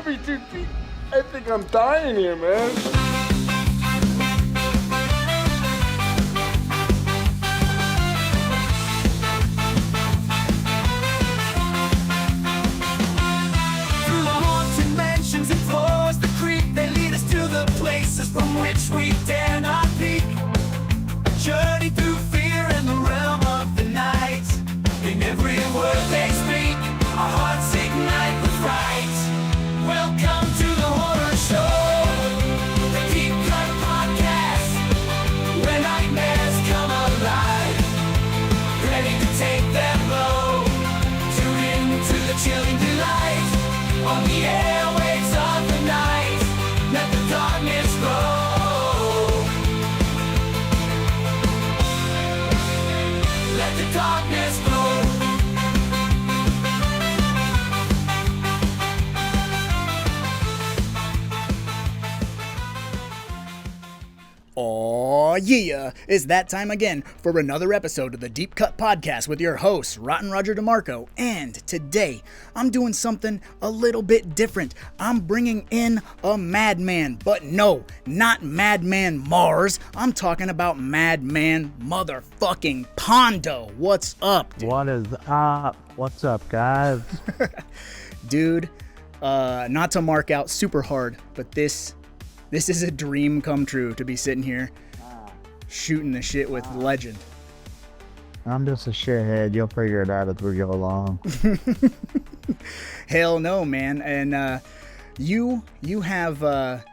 happy to see. I think I'm dying here, man. Through the haunted mansions and floors, the creek, they lead us to the places from which we dare not peek. A journey through fear and the realm of the night. In every word they speak, our hearts ignite with fright. Welcome to the horror show, the Deep Cut Podcast, where nightmares come alive, ready to take their blow. Tune in to the chilling delight on the airwaves of the night. Let the darkness grow. Let the darkness grow. Aw, yeah, it's that time again for another episode of the Deep Cut Podcast with your host, Rottin Roger DeMarco. And today, I'm doing something a little bit different. I'm bringing in a madman, but no, not Madman Mars. I'm talking about Madman motherfucking Pondo. What's up, dude? What is up? What's up, guys? Dude, not to mark out super hard, but this is a dream come true to be sitting here shooting the shit with legend. I'm just a shithead. You'll figure it out as we go along. Hell no, man. And you have a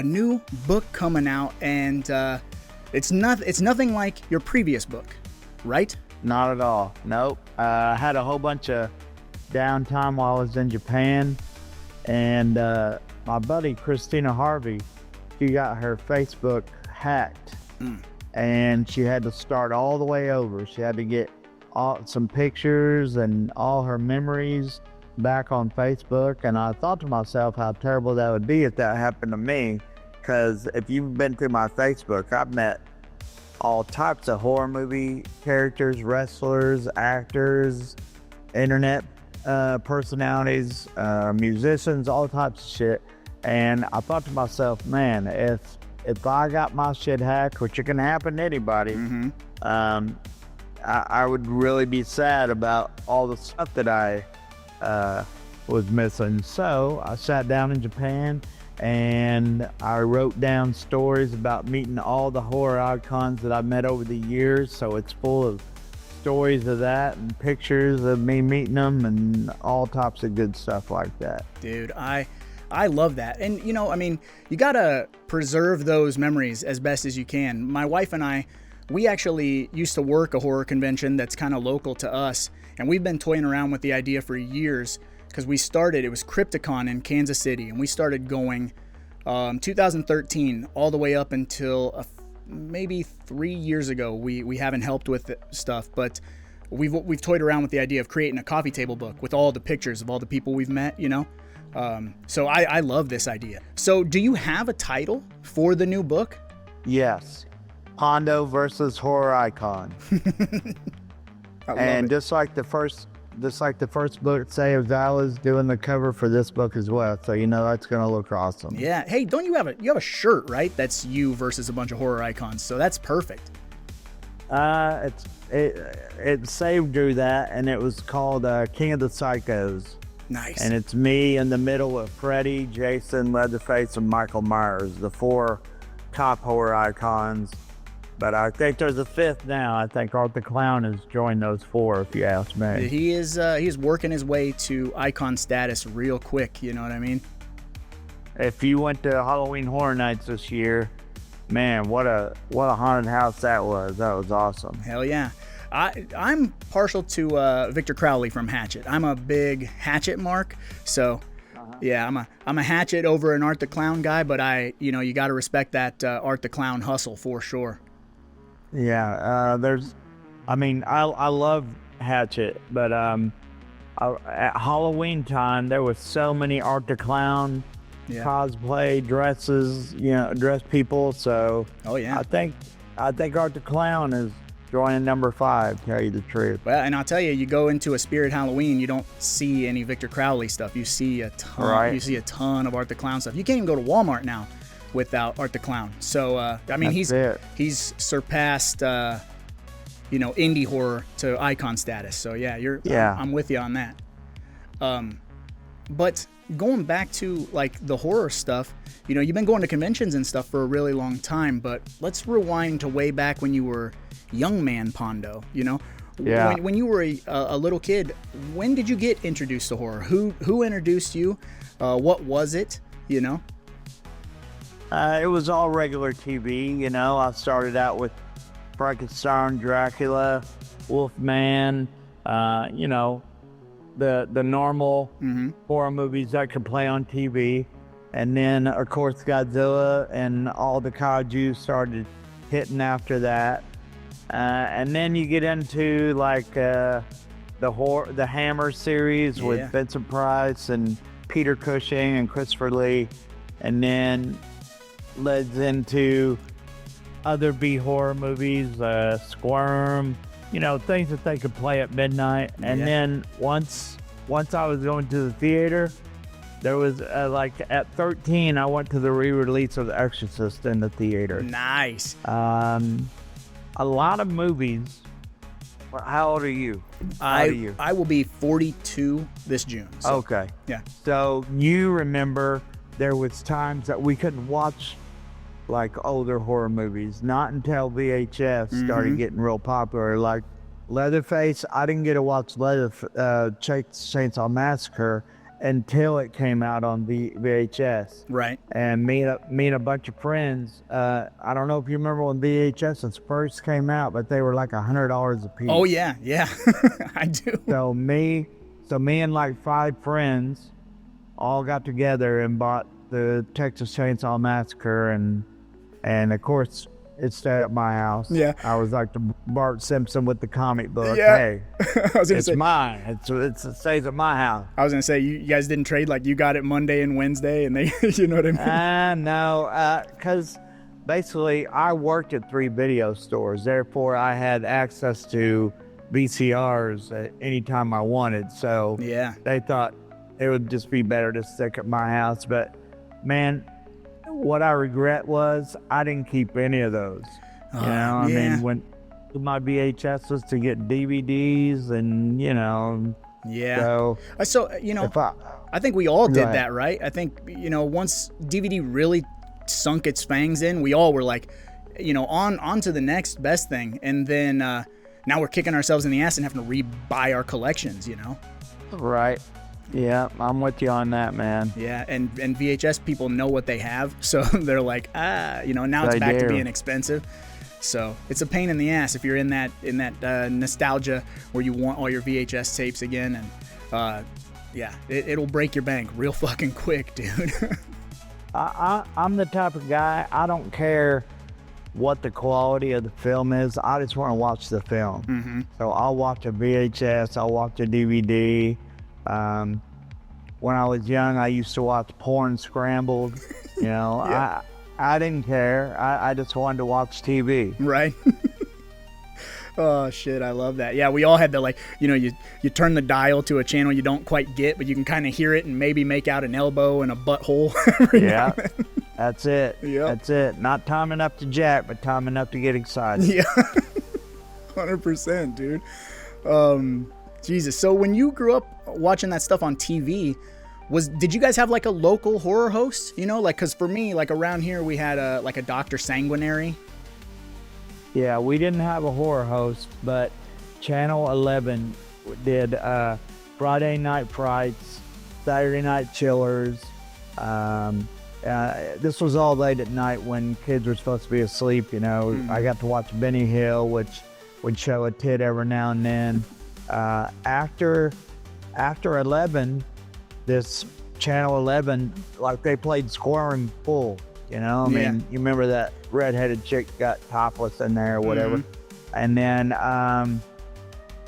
new book coming out, and it's nothing like your previous book, right? Not at all. Nope. I had a whole bunch of downtime while I was in Japan, and my buddy Christina Harvey, she got her Facebook hacked, and she had to start all the way over. She had to get some pictures and all her memories back on Facebook, and I thought to myself how terrible that would be if that happened to me, because if you've been through my Facebook, I've met all types of horror movie characters, wrestlers, actors, internet personalities, musicians, all types of shit. And I thought to myself, man, if I got my shit hacked, which it can happen to anybody, I would really be sad about all the stuff that I was missing. So I sat down in Japan and I wrote down stories about meeting all the horror icons that I've met over the years. So it's full of stories of that and pictures of me meeting them and all types of good stuff like that. Dude, I love that. And, you know, I mean, you got to preserve those memories as best as you can. My wife and I, we actually used to work a horror convention that's kind of local to us. And we've been toying around with the idea for years because it was Crypticon in Kansas City. And we started going 2013 all the way up until maybe 3 years ago. We haven't helped with stuff, but we've toyed around with the idea of creating a coffee table book with all the pictures of all the people we've met, you know? So I love this idea. So do you have a title for the new book? Yes. Pondo versus Horror Icon. And just like the first book, say Val is doing the cover for this book as well. So you know that's gonna look awesome. Yeah. Hey, don't you have a shirt, right? That's you versus a bunch of horror icons. So that's perfect. It saved drew that, and it was called King of the Psychos. Nice. And it's me in the middle with Freddy, Jason, Leatherface, and Michael Myers, the 4 top horror icons. But I think there's a 5th now. I think Art the Clown has joined those 4, if you ask me. He is working his way to icon status real quick. You know what I mean? If you went to Halloween Horror Nights this year, man, what a haunted house that was. That was awesome. Hell yeah. I'm partial to Victor Crowley from Hatchet. I'm a big Hatchet mark, so yeah, I'm a Hatchet over an Art the Clown guy, but you got to respect that Art the Clown hustle for sure. Yeah, I love Hatchet, but at Halloween time there was so many Art the Clown cosplay dresses, dress people. So oh yeah, I think Art the Clown is joining number 5, tell you the truth. Well, and I'll tell you, you go into a Spirit Halloween, you don't see any Victor Crowley stuff. You see a ton. Right. You see a ton of Art the Clown stuff. You can't even go to Walmart now without Art the Clown. So I mean, he's surpassed indie horror to icon status. So yeah, I'm with you on that. But going back to like the horror stuff, you've been going to conventions and stuff for a really long time, but let's rewind to way back when you were young man Pondo, Yeah. When you were a little kid, when did you get introduced to horror? Who introduced you? What was it, It was all regular TV, I started out with Frankenstein, Dracula, Wolfman, the normal horror movies that could play on TV. And then, of course, Godzilla and all the kaiju started hitting after that. And then you get into, like, the Hammer series with Vincent Price and Peter Cushing and Christopher Lee. And then leads into other B-horror movies, Squirm, things that they could play at midnight. And then once I was going to the theater, there was at 13, I went to the re-release of The Exorcist in the theater. Nice. A lot of movies. How old are you? I will be 42 this June. So. Okay. Yeah. So you remember there was times that we couldn't watch like older horror movies, not until VHS started getting real popular. Like Leatherface, I didn't get to watch Chainsaw Massacre until it came out on the VHS. Right. And me and a bunch of friends, I don't know if you remember when VHS first came out, but they were like $100 a piece. Oh yeah, I do. So me and like 5 friends all got together and bought the Texas Chainsaw Massacre, and of course it stayed at my house. Yeah. I was like the Bart Simpson with the comic book. Yeah. Hey, it's mine. It stays at my house. I was gonna say you guys didn't trade, like you got it Monday and Wednesday, and they, you know what I mean? No, because basically I worked at 3 video stores, therefore I had access to VCRs at any time I wanted. So they thought it would just be better to stick at my house. But man, what I regret was I didn't keep any of those. I mean, when my VHSs to get DVDs and, So, I think we all did that, right? I think, once DVD really sunk its fangs in, we all were like, on to the next best thing. And then now we're kicking ourselves in the ass and having to re-buy our collections, Right. Yeah, I'm with you on that, man. Yeah, and VHS people know what they have, so they're like, now it's back to being expensive. So it's a pain in the ass if you're in that nostalgia where you want all your VHS tapes again, and it'll break your bank real fucking quick, dude. I'm the type of guy, I don't care what the quality of the film is, I just want to watch the film. So I'll watch a VHS, I'll watch a DVD. When I was young, I used to watch Porn Scrambled. I didn't care. I just wanted to watch TV. Right. Oh shit, I love that. Yeah, we all had the you turn the dial to a channel you don't quite get, but you can kind of hear it and maybe make out an elbow and a butthole. Yeah, that's it. Yep. That's it. Not time enough to jack, but time enough to get excited. Yeah, 100%, dude. Jesus. So when you grew up watching that stuff on TV, did you guys have like a local horror host? Because for me, like around here, we had a Dr. Sanguinary. Yeah, we didn't have a horror host, but Channel 11 did Friday Night Frights, Saturday Night Chillers. This was all late at night when kids were supposed to be asleep. I got to watch Benny Hill, which would show a tit every now and then. After 11, this Channel 11, like they played Squirm full, I mean, you remember that redheaded chick got topless in there or whatever. And then,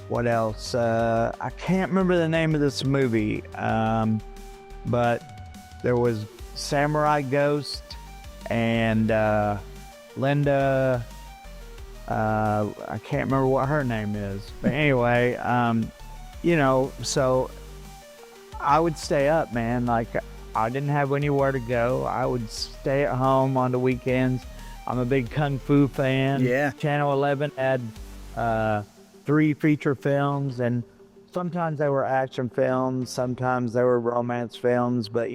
what else? I can't remember the name of this movie, but there was Samurai Ghost and Linda, I can't remember what her name is, but anyway, so I would stay up, man. Like, I didn't have anywhere to go. I would stay at home on the weekends. I'm a big Kung Fu fan. Yeah. Channel 11 had 3 feature films, and sometimes they were action films, sometimes they were romance films, but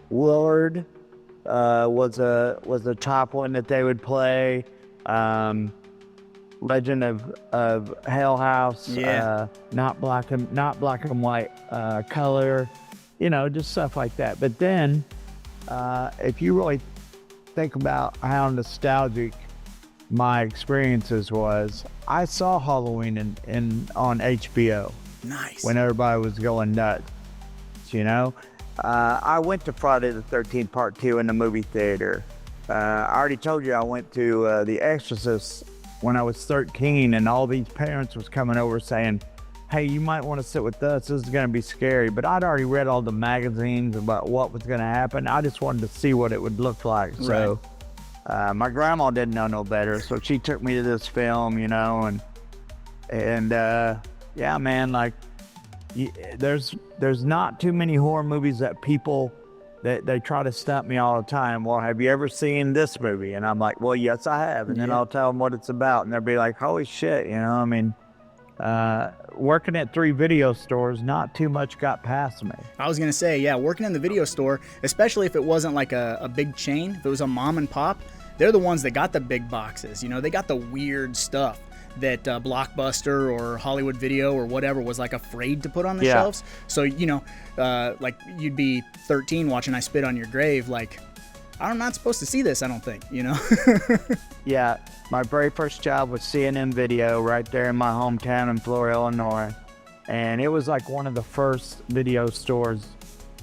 Willard was the top one that they would play. Legend of Hell House, not black and white, color, just stuff like that. But then, if you really think about how nostalgic my experiences was, I saw Halloween on HBO. Nice. When everybody was going nuts, I went to Friday the 13th Part 2 in the movie theater. I already told you I went to The Exorcist when I was 13, and all these parents was coming over saying, hey, you might want to sit with us. This is going to be scary. But I'd already read all the magazines about what was going to happen. I just wanted to see what it would look like. Right. So my grandma didn't know no better, so she took me to this film, and yeah, man, like, there's not too many horror movies that people that they try to stump me all the time. Well, have you ever seen this movie? And I'm like, well, yes, I have. And then I'll tell them what it's about, and they'll be like, holy shit, working at 3 video stores, not too much got past me. I was gonna say, yeah, working in the video store, especially if it wasn't like a big chain, if it was a mom and pop, they're the ones that got the big boxes. They got the weird stuff that Blockbuster or Hollywood Video or whatever was like afraid to put on the shelves. So, like you'd be 13 watching I Spit on Your Grave, like, I'm not supposed to see this, I don't think, Yeah, my very first job was CNN Video right there in my hometown in Florida, Illinois. And it was like one of the first video stores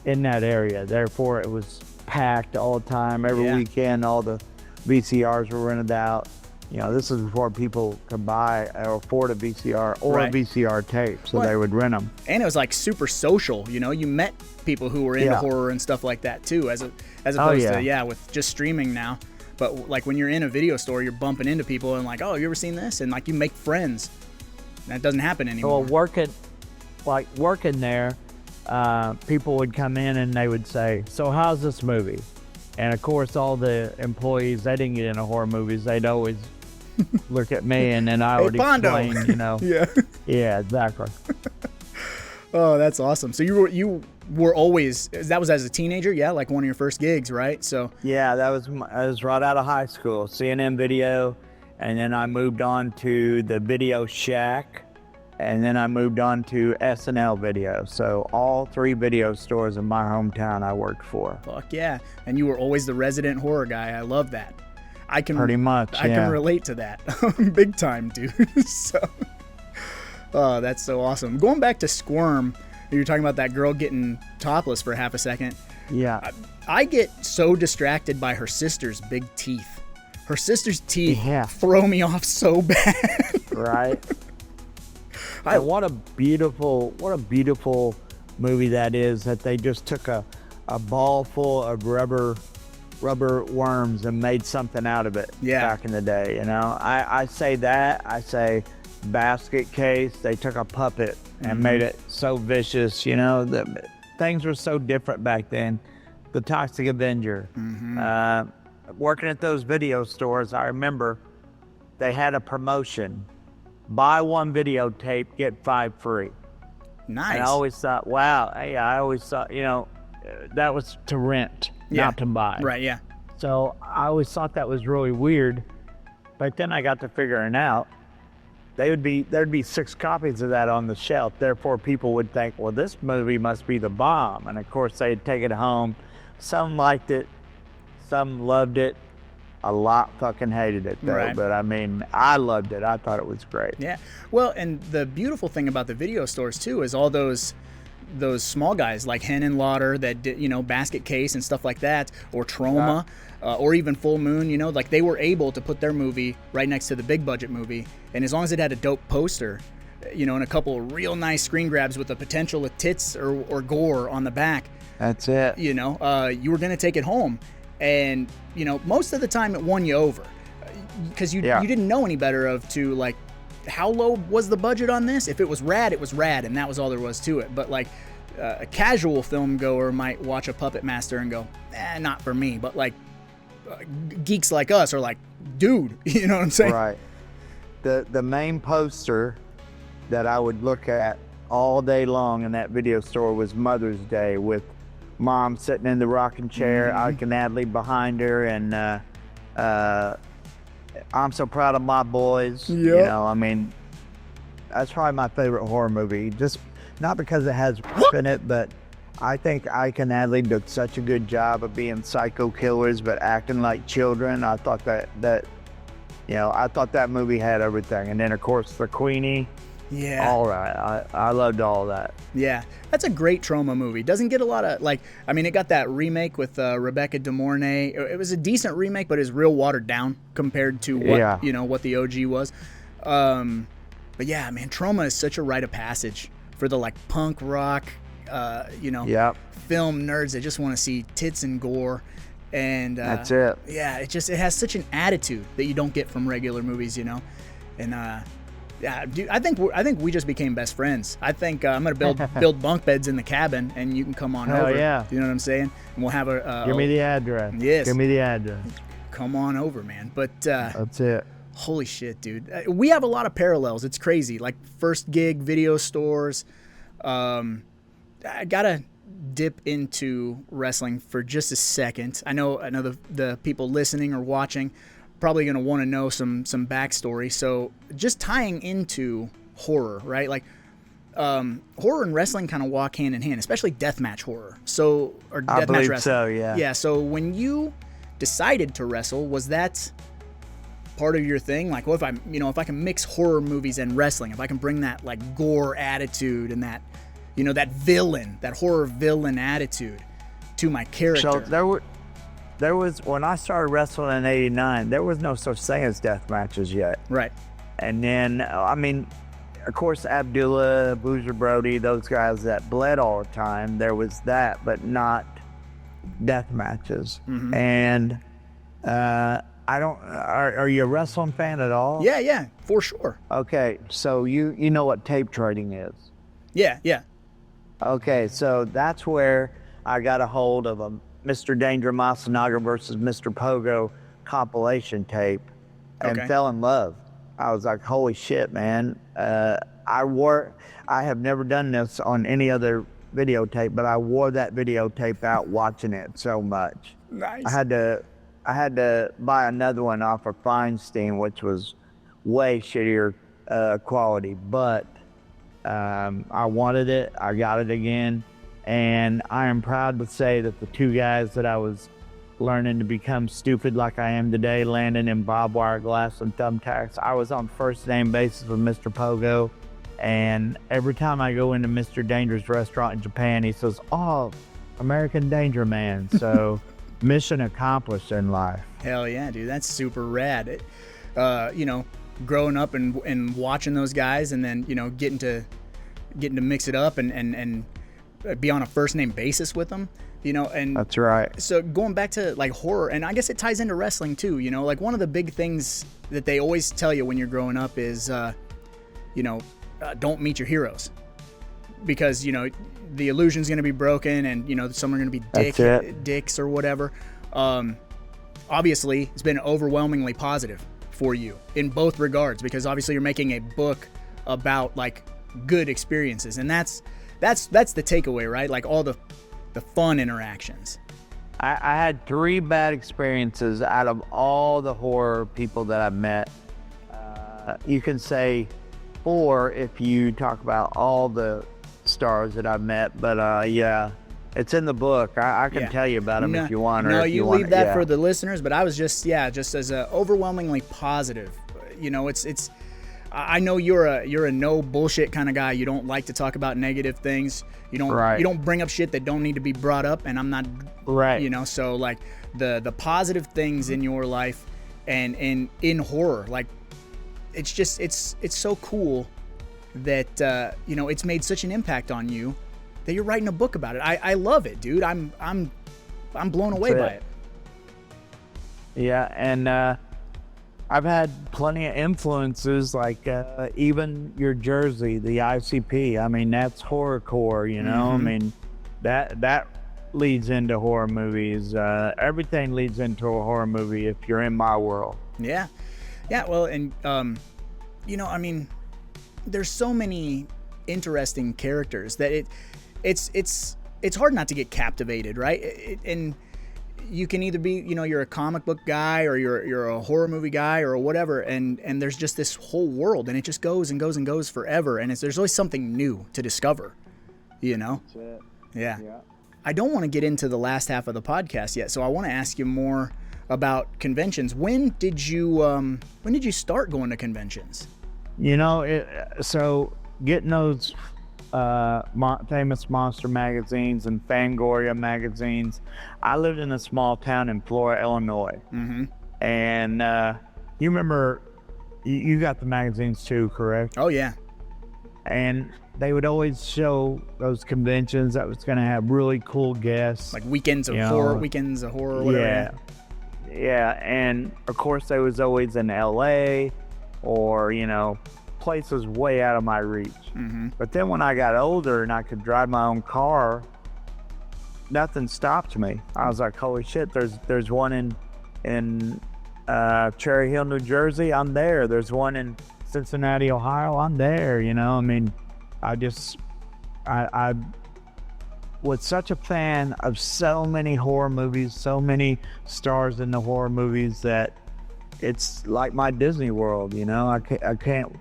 in that area. Therefore, it was packed all the time. Every weekend, all the VCRs were rented out. This is before people could buy or afford a VCR or a VCR tape, so they would rent them. And it was like super social, you met people who were into horror and stuff like that too, as opposed to, with just streaming now. But like when you're in a video store, you're bumping into people and like, oh, you ever seen this? And like you make friends. That doesn't happen anymore. Well, working there, people would come in and they would say, so how's this movie? And of course, all the employees, they didn't get into horror movies. They'd always look at me, and then I would explain, Yeah, exactly. Oh, that's awesome. So you were always, that was as a teenager, like one of your first gigs, right? So yeah, I was right out of high school, CNN Video, and then I moved on to the Video Shack, and then I moved on to SNL Video. So all 3 video stores in my hometown I worked for. Fuck yeah. And you were always the resident horror guy. I love that. Pretty much, I can relate to that. Big time, dude. Oh, that's so awesome. Going back to Squirm, you were talking about that girl getting topless for half a second. Yeah. I get so distracted by her sister's big teeth. Her sister's teeth throw me off so bad. Right. What a beautiful movie that is, that they just took a ball full of rubber worms and made something out of it back in the day. I say Basket Case, they took a puppet and made it so vicious. Things were so different back then. The Toxic Avenger. Working at those video stores, I remember they had a promotion: buy 1 videotape, get 5 free. Nice. And I always thought, wow. I always thought, that was to rent, not to buy. Right, yeah. So I always thought that was really weird. But then I got to figuring out there'd be 6 copies of that on the shelf. Therefore, people would think, well, this movie must be the bomb. And of course, they'd take it home. Some liked it, some loved it. A lot fucking hated it though. Right. But I mean, I loved it. I thought it was great. Yeah. Well, and the beautiful thing about the video stores too is all those small guys like Hen and Lauder that did, Basket Case and stuff like that, or Troma, or even Full Moon, like they were able to put their movie right next to the big budget movie, and as long as it had a dope poster, and a couple of real nice screen grabs with the potential of tits or gore on the back, that's it. You were gonna take it home, and most of the time it won you over. because you didn't know any better to like, how low was the budget on this? If it was rad, and that was all there was to it. But like a casual film goer might watch a Puppet Master and go, not for me. But like geeks like us are like, dude, you know what I'm saying? Right. The main poster that I would look at all day long in that video store was Mother's Day, with Mom sitting in the rocking chair, Ike and Natalie behind her, and I'm so proud of my boys. Yep. You know, I mean, that's probably my favorite horror movie. Just not because it has in it, but I think Ike and Natalie did such a good job of being psycho killers, but acting like children. I thought that I thought that movie had everything. And then of course the Queenie. Yeah. All right. I loved all that. Yeah. That's a great trauma movie. Doesn't get a lot of, like, I mean, it got that remake with Rebecca De Mornay. It was a decent remake, but it's real watered down compared to what, what the OG was. But yeah, man, Trauma is such a rite of passage for the like punk rock, film nerds that just want to see tits and gore. And that's it. Yeah, it has such an attitude that you don't get from regular movies, and yeah, dude, I think we just became best friends. I think I'm gonna build bunk beds in the cabin, and you can come on over. Yeah. You know what I'm saying? And we'll have give me the address. Yes. Give me the address. Come on over, man. But that's it. Holy shit, dude. We have a lot of parallels. It's crazy. Like first gig, video stores. I gotta dip into wrestling for just a second. I know the people listening or watching probably going to want to know some backstory. So just tying into horror, right? Like horror and wrestling kind of walk hand in hand, especially deathmatch horror. Or I deathmatch believe wrestling. So, yeah. Yeah. So when you decided to wrestle, was that part of your thing? Like, what if I can mix horror movies and wrestling, if I can bring that like gore attitude and that, that horror villain attitude to my character. So there was, when I started wrestling in '89, there was no such thing as death matches yet. Right. And then, I mean, of course, Abdullah, Boozer Brody, those guys that bled all the time, there was that, but not death matches. Mm-hmm. And are you a wrestling fan at all? Yeah, for sure. Okay, so you know what tape trading is? Yeah. Okay, so that's where I got a hold of a Mr. Danger Masanaga versus Mr. Pogo compilation tape and fell in love. I was like, holy shit, man. I have never done this on any other videotape, but I wore that videotape out watching it so much. Nice. I had to buy another one off of Feinstein, which was way shittier quality, but I wanted it. I got it again. And I am proud to say that the two guys that I was learning to become stupid like I am today, landing in barbed wire glass and thumbtacks, I was on first name basis with Mr. Pogo. And every time I go into Mr. Danger's restaurant in Japan, he says, "Oh, American Danger Man." So mission accomplished in life. Hell yeah, dude. That's super rad. Growing up and watching those guys, and then, getting to mix it up and be on a first name basis with them, and that's right. So going back to like horror, and I guess it ties into wrestling too, like one of the big things that they always tell you when you're growing up is, don't meet your heroes, because, the illusion's going to be broken, and, some are going to be dicks or whatever. Obviously it's been overwhelmingly positive for you in both regards, because obviously you're making a book about like good experiences, and that's the takeaway, right? Like all the fun interactions. I had 3 bad experiences out of all the horror people that I've met. You can say 4 if you talk about all the stars that I've met, but yeah, it's in the book. I can tell you about them if you want. No, you leave that for the listeners, but I was just as a overwhelmingly positive. It's I know you're a no bullshit kind of guy. You don't like to talk about negative things. You don't bring up shit that don't need to be brought up, and I'm not right. So like the positive things in your life and in horror, like it's just it's so cool that it's made such an impact on you that you're writing a book about it. I love it, dude. I'm blown away by it. Yeah, and I've had plenty of influences, like even your jersey, the ICP. I mean, that's horrorcore, you know. I mean, that leads into horror movies. Everything leads into a horror movie if you're in my world. Yeah. Well, and you know, I mean, there's so many interesting characters that it's hard not to get captivated, right? And you can either be, you know, you're a comic book guy or you're a horror movie guy or whatever, and there's just this whole world, and it just goes and goes and goes forever, and there's always something new to discover, you know? That's it. Yeah. I don't want to get into the last half of the podcast yet, so I want to ask you more about conventions. When did you start going to conventions? You know, so getting those famous monster magazines and Fangoria magazines. I lived in a small town in Flora, Illinois. And you remember, you got the magazines too, correct? Oh, yeah. And they would always show those conventions that was going to have really cool guests. Like weekends of horror, whatever. Yeah, and of course they was always in LA or, you know, places way out of my reach. But then when I got older and I could drive my own car, nothing stopped me. I was like, holy shit, there's one in Cherry Hill, New Jersey, I'm there. There's one in Cincinnati, Ohio, I'm there, you know. I mean, I was such a fan of so many horror movies, so many stars in the horror movies, that it's like my Disney World, you know. I can't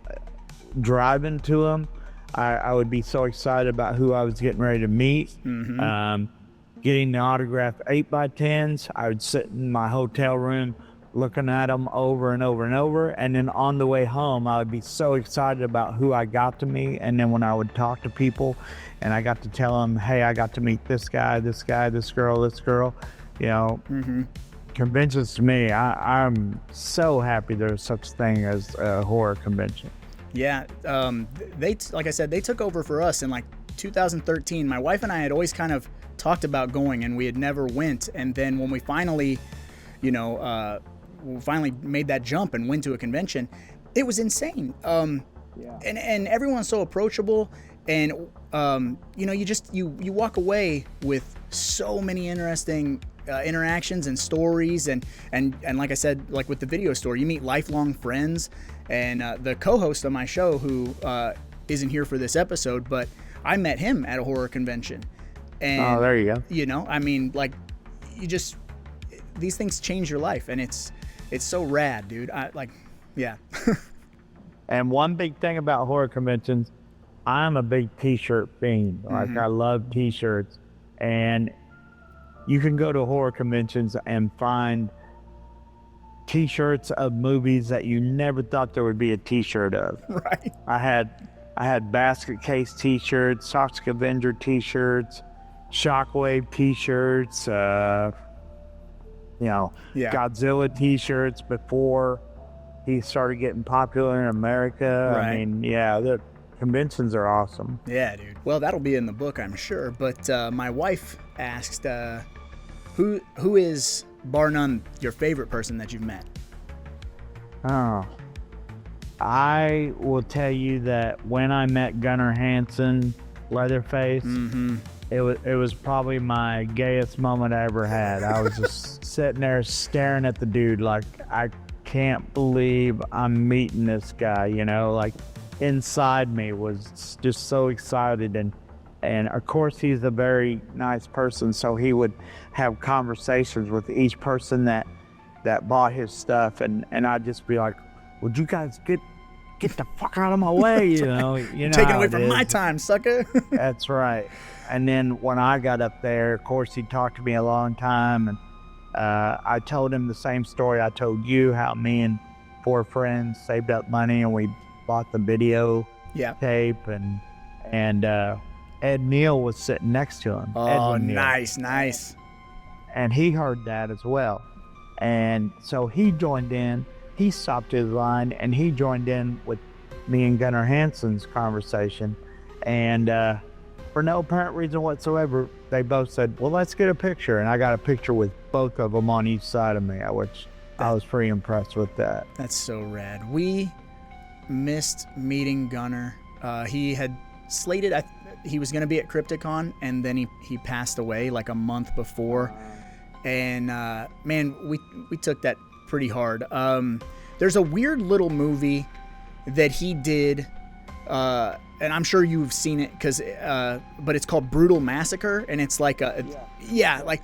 drive into them. I would be so excited about who I was getting ready to meet. Getting the autographed 8x10s. I would sit in my hotel room looking at them over and over and over, and then on the way home I would be so excited about who I got to meet. And then when I would talk to people and I got to tell them, hey, I got to meet this guy, this girl, you know. Conventions, to me, I'm so happy there's such thing as a horror convention. Yeah, they like I said, they took over for us in like 2013. My wife and I had always kind of talked about going, and we had never went. And then when we finally, you know, finally made that jump and went to a convention, it was insane. And everyone's so approachable, and you know, you walk away with so many interesting interactions and stories, and like I said, like with the video store, you meet lifelong friends. And the co-host of my show, who isn't here for this episode, but I met him at a horror convention. And, oh, there you go. You know, I mean, like, these things change your life, and it's so rad, dude. Yeah. And one big thing about horror conventions, I'm a big t-shirt fiend. Like, I love t-shirts. And you can go to horror conventions and find t-shirts of movies that you never thought there would be a t-shirt of. Right. I had basket case t-shirts, Toxic Avenger t-shirts, Shockwave t-shirts, you know, Godzilla t-shirts before he started getting popular in America. Right. I mean, yeah, the conventions are awesome. Yeah, dude. Well, that'll be in the book, I'm sure. But my wife asked, who is, bar none, your favorite person that you've met? Oh, I will tell you that when I met Gunnar Hansen, Leatherface, it was probably my gayest moment I ever had. I was just sitting there staring at the dude like, I can't believe I'm meeting this guy, you know, like inside me was just so excited. And of course he's a very nice person, so he would have conversations with each person that bought his stuff, and I'd just be like, would you guys get the fuck out of my way, you know taking away from my time, sucker. That's right. And then when I got up there, of course he talked to me a long time, and I told him the same story I told you, how me and 4 friends saved up money and we bought the video tape, and Ed Neal was sitting next to him. Oh, nice. And he heard that as well. And so he joined in. He stopped his line and he joined in with me and Gunnar Hansen's conversation. And for no apparent reason whatsoever, they both said, well, let's get a picture. And I got a picture with both of them on each side of me, which that. I was pretty impressed with that. That's so rad. We missed meeting Gunner. He had slated, he was going to be at Crypticon, and then he passed away like a month before. And man, we took that pretty hard. There's a weird little movie that he did, and I'm sure you've seen it, but it's called Brutal Massacre, and it's like like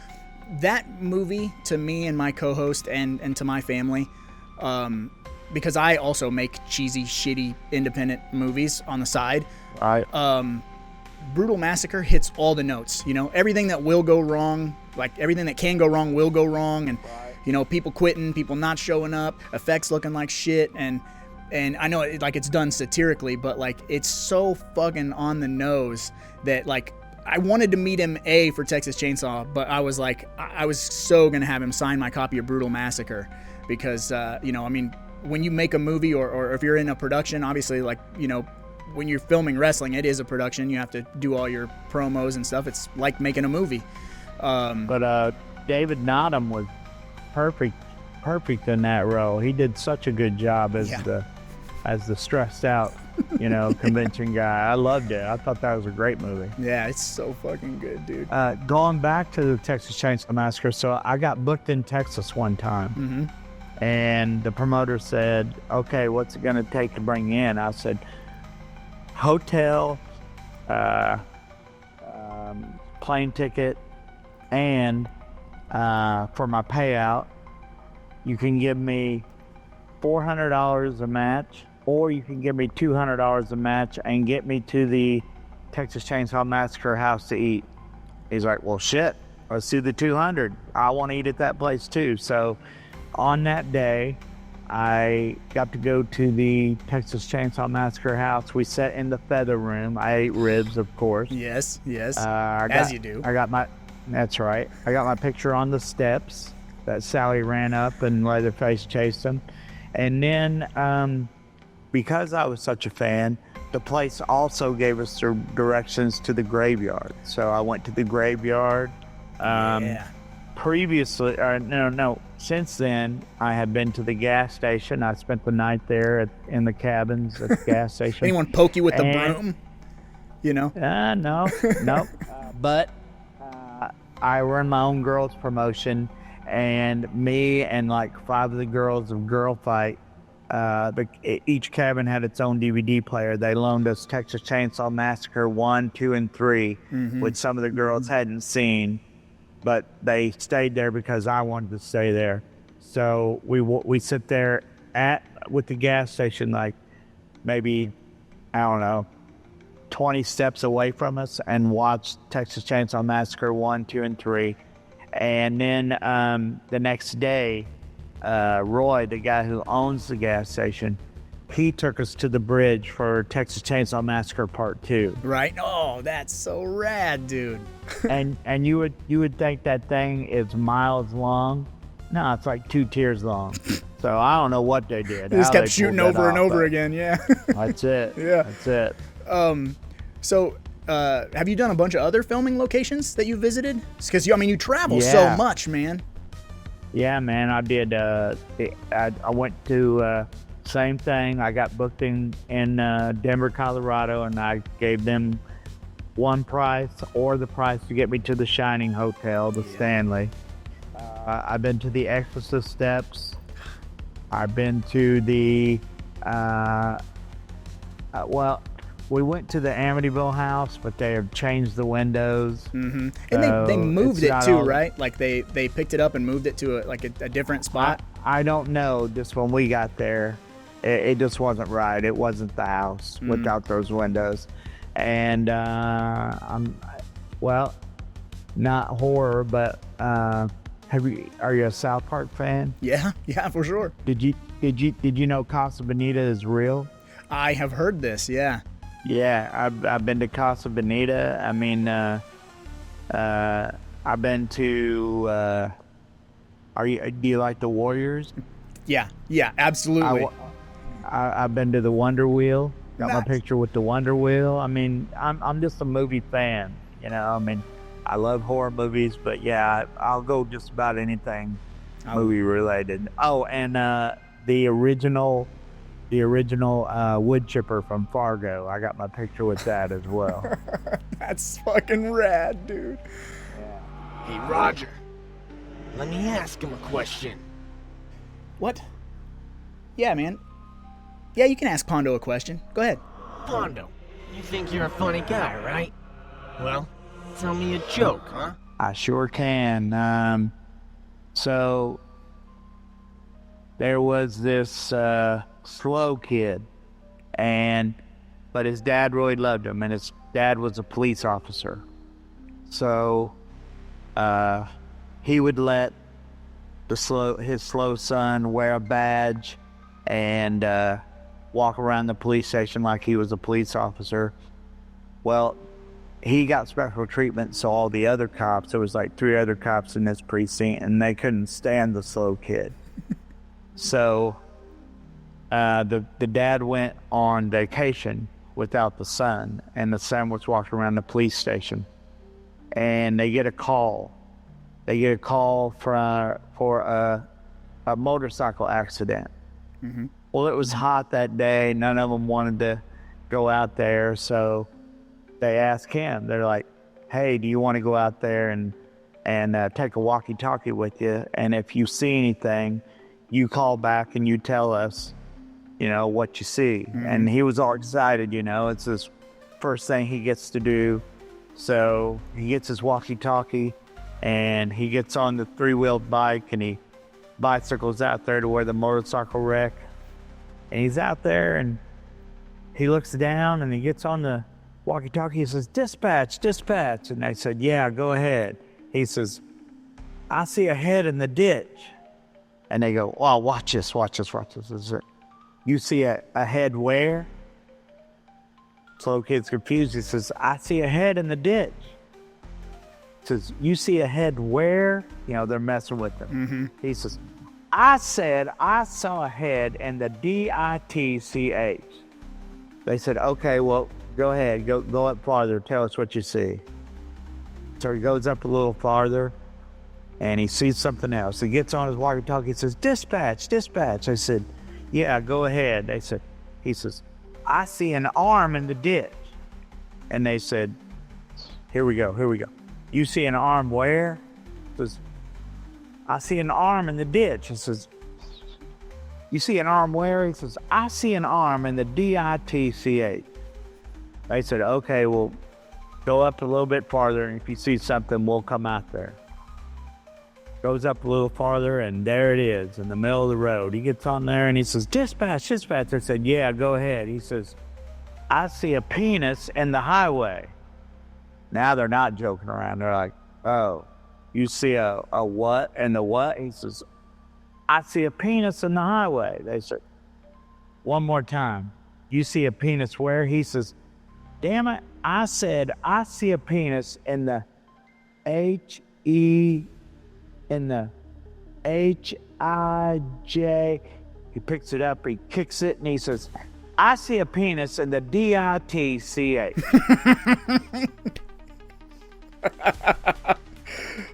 that movie to me and my co-host and to my family, because I also make cheesy, shitty, independent movies on the side. Brutal Massacre hits all the notes. You know, everything that will go wrong, like everything that can go wrong will go wrong, and you know, people quitting, people not showing up, effects looking like shit, and I know it's done satirically, but like it's so fucking on the nose that like I wanted to meet him for Texas Chainsaw, but I was like, I was so gonna have him sign my copy of Brutal Massacre, because you know, I mean, when you make a movie or if you're in a production, obviously, like, you know, when you're filming wrestling, it is a production. You have to do all your promos and stuff. It's like making a movie. But David Nottam was perfect in that role. He did such a good job as the stressed out, you know, convention guy. I loved it. I thought that was a great movie. Yeah, it's so fucking good, dude. Going back to the Texas Chainsaw Massacre, so I got booked in Texas one time, and the promoter said, "Okay, what's it gonna take to bring you in?" I said, "Hotel, plane ticket, and for my payout, you can give me $400 a match, or you can give me $200 a match and get me to the Texas Chainsaw Massacre house to eat." He's like, "Well, shit, let's do the 200. I want to eat at that place too." So on that day, I got to go to the Texas Chainsaw Massacre house. We sat in the feather room. I ate ribs, of course. Yes. As you do. That's right. I got my picture on the steps that Sally ran up and Leatherface chased him. And then, because I was such a fan, the place also gave us the directions to the graveyard. So I went to the graveyard. Previously, since then, I had been to the gas station. I spent the night there in the cabins at the gas station. Anyone poke you with the broom? You know? No. But I run my own girls promotion, and me and like 5 of the girls of Girl Fight, each cabin had its own DVD player. They loaned us Texas Chainsaw Massacre 1, 2, and 3, which some of the girls hadn't seen, but they stayed there because I wanted to stay there. So we sit there with the gas station, like maybe, I don't know, 20 steps away from us, and watch Texas Chainsaw Massacre 1, 2, and 3. And then the next day, Roy, the guy who owns the gas station, he took us to the bridge for Texas Chainsaw Massacre Part 2. Right? Oh, that's so rad, dude. and you would think that thing is miles long. No, it's like 2 tiers long. So I don't know what they did. They just kept shooting over and over again. Yeah. That's it. Yeah. That's it. So have you done a bunch of other filming locations that you visited? Because you travel so much, man. Yeah, man, I did. I went to same thing. I got booked in Denver, Colorado, and I gave them one price or the price to get me to the Shining Hotel, the Stanley. I've been to the Exorcist Steps. I've been to the we went to the Amityville house, but they have changed the windows. And they moved it too, right? Like they picked it up and moved it to a different spot. I don't know. Just when we got there, it just wasn't right. It wasn't the house without those windows. And not horror, but are you a South Park fan? Yeah, for sure. Did you know Casa Bonita is real? I have heard this, yeah. Yeah, I've been to Casa Bonita. I mean, I've been to. Do you like the Warriors? Yeah, absolutely. I've been to the Wonder Wheel. Got my picture with the Wonder Wheel. I mean, I'm just a movie fan. You know, I mean, I love horror movies, but yeah, I'll go just about anything movie related. Oh, and the original wood chipper from Fargo. I got my picture with that as well. That's fucking rad, dude. Hey, Roger. Let me ask him a question. What? Yeah, man. Yeah, you can ask Pondo a question. Go ahead. Pondo, you think you're a funny guy, right? Well, tell me a joke, huh? I sure can. So there was this slow kid, but his dad really loved him, and his dad was a police officer. So he would let his slow son wear a badge and walk around the police station like he was a police officer. Well, he got special treatment, so all the other cops, there was like 3 other cops in this precinct, and they couldn't stand the slow kid. So the dad went on vacation without the son, and the son was walking around the police station, and they get a call. They get a call for a motorcycle accident. Mm-hmm. Well, it was hot that day. None of them wanted to go out there, so they asked him. They're like, hey, do you want to go out there and take a walkie-talkie with you? And if you see anything, you call back and you tell us, what you see. Mm-hmm. And he was all excited, it's his first thing he gets to do. So he gets his walkie-talkie and he gets on the 3-wheeled bike and he bicycles out there to where the motorcycle wreck. And he's out there and he looks down and he gets on the walkie-talkie. He says, dispatch. And they said, yeah, go ahead. He says, I see a head in the ditch. And they go, oh, watch this. You see a head where? Slow kid's confused. He says, I see a head in the ditch. He says, you see a head where? They're messing with him. Mm-hmm. He says, I said I saw a head in the DITCH. They said, okay, well, go ahead. Go up farther. Tell us what you see. So he goes up a little farther, and he sees something else. He gets on his walkie-talkie. He says, dispatch. I said, yeah, go ahead. He says, I see an arm in the ditch. And they said, here we go. You see an arm where? He says, I see an arm in the ditch. He says, you see an arm where? He says, I see an arm in the DITCH. They said, okay, well, go up a little bit farther, and if you see something, we'll come out there. Goes up a little farther, and there it is, in the middle of the road. He gets on there, and he says, dispatch. They said, yeah, go ahead. He says, I see a penis in the highway. Now they're not joking around. They're like, oh, you see a what in the what? He says, I see a penis in the highway. They said, one more time. You see a penis where? He says, damn it, I said I see a penis in the HIJ. He picks it up, he kicks it, and he says, I see a penis in the DITCH.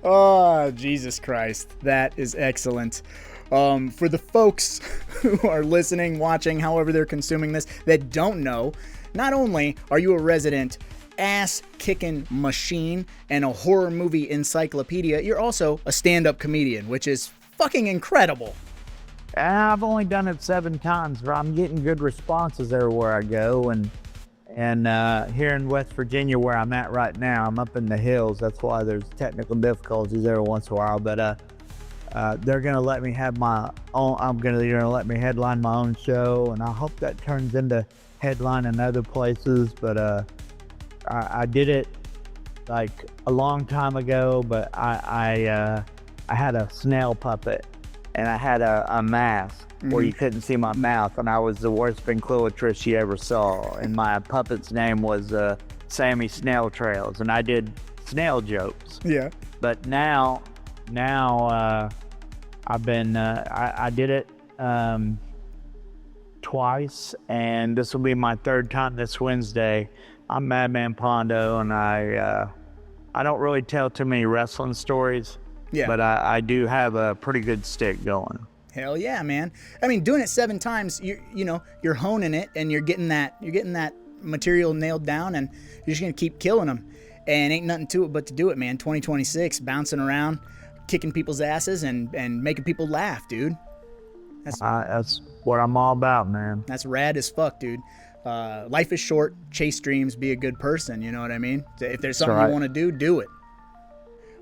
Oh, Jesus Christ. That is excellent. For the folks who are listening, watching, however they're consuming this, that don't know, not only are you a resident ass-kicking machine and a horror movie encyclopedia, you're also a stand-up comedian, which is fucking incredible. I've only done it 7 times, but I'm getting good responses everywhere I go. And here in West Virginia, where I'm at right now, I'm up in the hills. That's why there's technical difficulties every once in a while. But they're gonna let me have my own. They're gonna let me headline my own show, and I hope that turns into headline in other places. But I did it like a long time ago. But I had a snail puppet, and I had a mask where you couldn't see my mouth, and I was the worst ventriloquist you ever saw. And my puppet's name was Sammy Snail Trails, and I did snail jokes. Yeah. But now I've been I did it twice, and this will be my 3rd time this Wednesday. I'm Madman Pondo, and I don't really tell too many wrestling stories. Yeah. But I do have a pretty good stick going. Hell yeah, man. I mean, doing it 7 times, you're honing it, and you're getting that material nailed down, and you're just gonna keep killing them. And ain't nothing to it but to do it, man. 2026, bouncing around, kicking people's asses, and making people laugh, dude. That's what I'm all about, man. That's rad as fuck, dude. Life is short. Chase dreams. Be a good person. You know what I mean? If there's something you want to do it.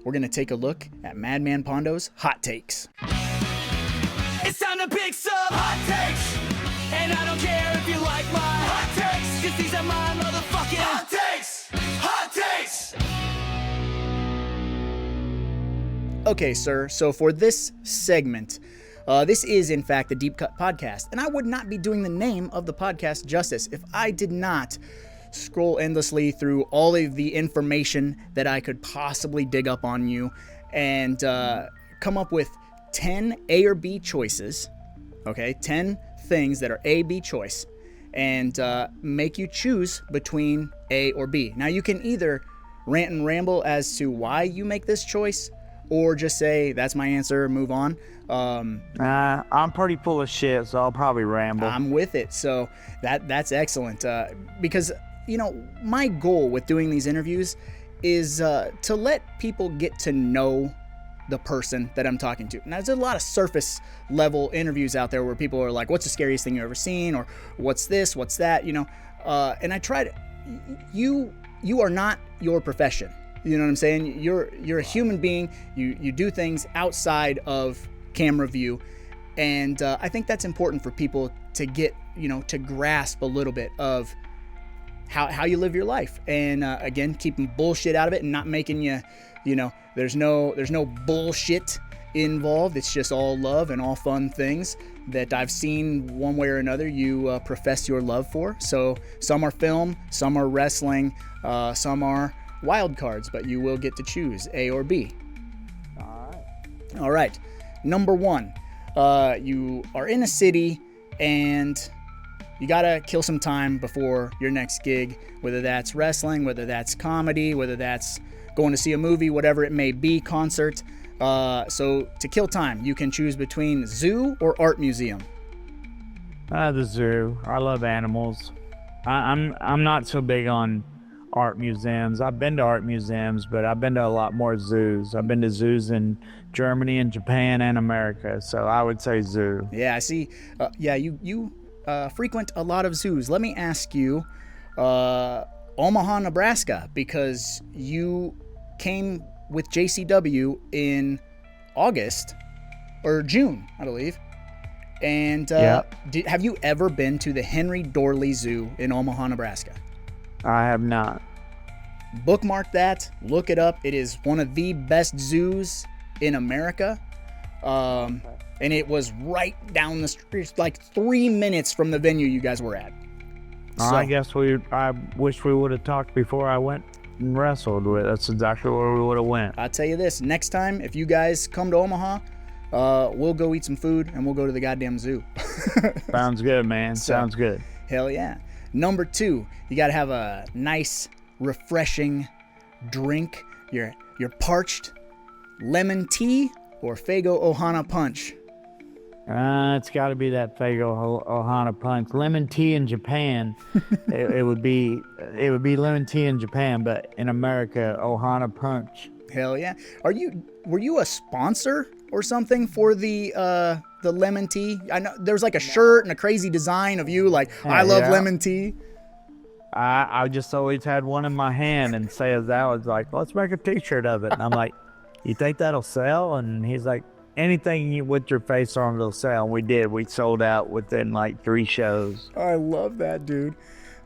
We're going to take a look at Madman Pondo's Hot Takes. It's time to pick some hot takes. And I don't care if you like my hot takes, 'cause these are my motherfucking hot takes. Hot takes. Okay, sir. So for this segment, this is, in fact, the Deep Cut Podcast. And I would not be doing the name of the podcast justice if I did not scroll endlessly through all of the information that I could possibly dig up on you and come up with 10 A or B choices. Okay, 10 things that are A, B choice. And make you choose between A or B. Now, you can either rant and ramble as to why you make this choice, or just say, that's my answer, move on. I'm pretty full of shit, so I'll probably ramble. I'm with it. So that's excellent. Because, my goal with doing these interviews is to let people get to know the person that I'm talking to. Now, there's a lot of surface level interviews out there where people are like, what's the scariest thing you've ever seen? Or what's this? What's that? And I try to, you are not your profession. You know what I'm saying? You're a human being. You do things outside of camera view. And I think that's important for people to get, to grasp a little bit of how you live your life. And again, keeping bullshit out of it and not making you, there's no bullshit involved. It's just all love and all fun things that I've seen one way or another you profess your love for. So some are film, some are wrestling, some are wild cards, but you will get to choose A or B. All right. Number 1, you are in a city and you gotta kill some time before your next gig, whether that's wrestling, whether that's comedy, whether that's going to see a movie, whatever it may be, concert. So to kill time, you can choose between zoo or art museum. The zoo. I love animals. I'm not so big on art museums. I've been to art museums, but I've been to a lot more zoos. I've been to zoos in Germany and Japan and America, so I would say zoo. Yeah, I see. You frequent a lot of zoos. Let me ask you, Omaha, Nebraska, because you came with JCW in August or June, I believe. And have you ever been to the Henry Dorley Zoo in Omaha, Nebraska? I have not. Bookmark that, look it up. It is one of the best zoos in America. And it was right down the street, like 3 minutes from the venue you guys were at. So, I wish we would have talked before I went and wrestled with. That's exactly where we would have went. I'll tell you this, next time, if you guys come to Omaha, we'll go eat some food and we'll go to the goddamn zoo. Sounds good, man. Sounds good. Hell yeah. Number 2, you got to have a nice, refreshing drink. Your parched lemon tea or Fago Ohana punch. It's got to be that Fago Ohana punch. Lemon tea in Japan, it would be lemon tea in Japan, but in America, Ohana punch. Hell yeah! Were you a sponsor or something for the lemon tea? I know there's like a shirt and a crazy design of you, like I love lemon tea. I just always had one in my hand, and says I was like, let's make a T-shirt of it, and I'm like, you think that'll sell? And he's like, anything with your face on it'll sell. And we did. We sold out within like 3 shows. I love that, dude.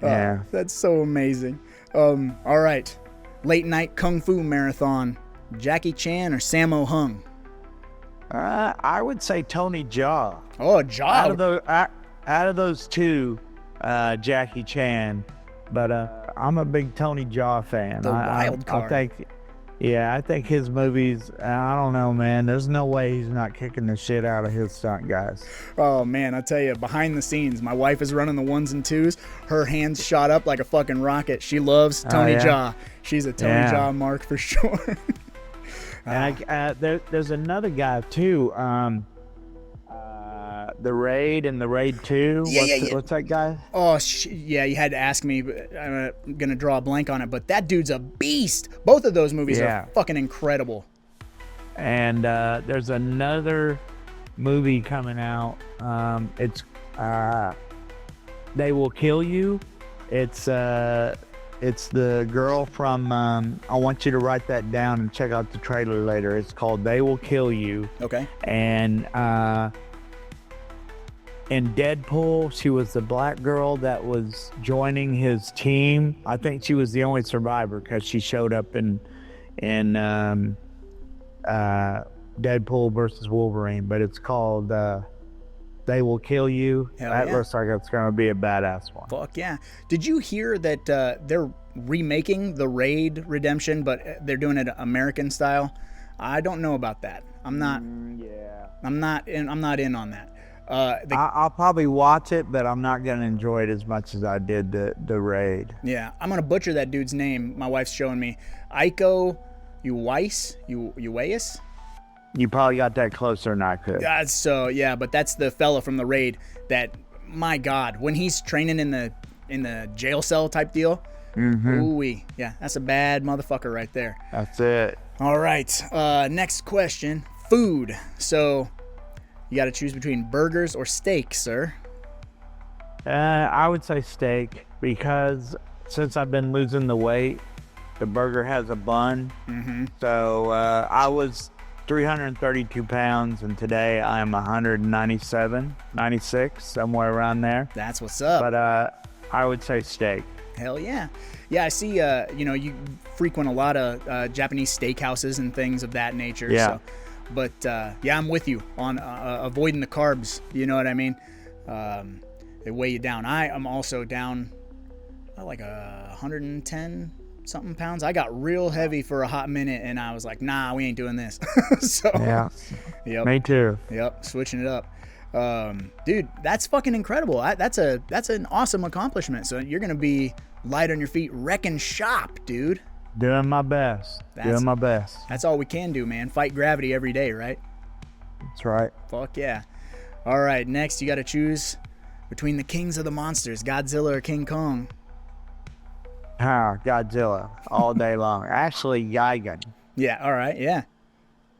Yeah. That's so amazing. All right. Late night Kung Fu marathon. Jackie Chan or Sammo Hung? I would say Tony Jaa. Oh, Jaa. Out of those two, Jackie Chan. But I'm a big Tony Jaa fan. The wild card. I think his movies, I don't know, man. There's no way he's not kicking the shit out of his stunt guys. Oh, man, I tell you, behind the scenes, my wife is running the 1s and 2s. Her hands shot up like a fucking rocket. She loves Tony Jaa. She's a Tony Jaa mark for sure. And there's another guy too. The Raid and the Raid 2. What's that guy? Oh, yeah, you had to ask me. But I'm going to draw a blank on it, but that dude's a beast. Both of those movies are fucking incredible. And there's another movie coming out. It's They Will Kill You. It's the girl from, I want you to write that down and check out the trailer later. It's called They Will Kill You. Okay. And in Deadpool, she was the black girl that was joining his team. I think she was the only survivor because she showed up in Deadpool versus Wolverine. But it's called They Will Kill You. That looks like it's going to be a badass one. Fuck yeah. Did you hear that they're remaking the Raid Redemption, but they're doing it American style? I don't know about that. I'm not in on that. I'll probably watch it, but I'm not going to enjoy it as much as I did the Raid. Yeah, I'm going to butcher that dude's name. My wife's showing me. Iko Uwais? You probably got that closer than I could. But that's the fella from the Raid that, my God, when he's training in the jail cell type deal, ooh-wee. Yeah, that's a bad motherfucker right there. That's it. All right, next question. Food. So, you got to choose between burgers or steak, sir. I would say steak because since I've been losing the weight, the burger has a bun. So I was 332 pounds, and today I'm 197, 96, somewhere around there. That's what's up. But I would say steak. Hell yeah. Yeah, I see, you frequent a lot of Japanese steakhouses and things of that nature. Yeah. So. But, I'm with you on avoiding the carbs. You know what I mean? They weigh you down. I am also down like 110 something pounds. I got real heavy for a hot minute, and I was like, nah, we ain't doing this. So, yeah. Yep. Me too. Yep, switching it up. Dude, that's fucking incredible. That's an awesome accomplishment. So you're going to be light on your feet, wrecking shop, dude. Doing my best. That's all we can do, man. Fight gravity every day, right? That's right. Fuck yeah. All right, next you got to choose between the kings of the monsters, Godzilla or King Kong. Godzilla all day long. Actually, Gigan. Yeah, all right, yeah.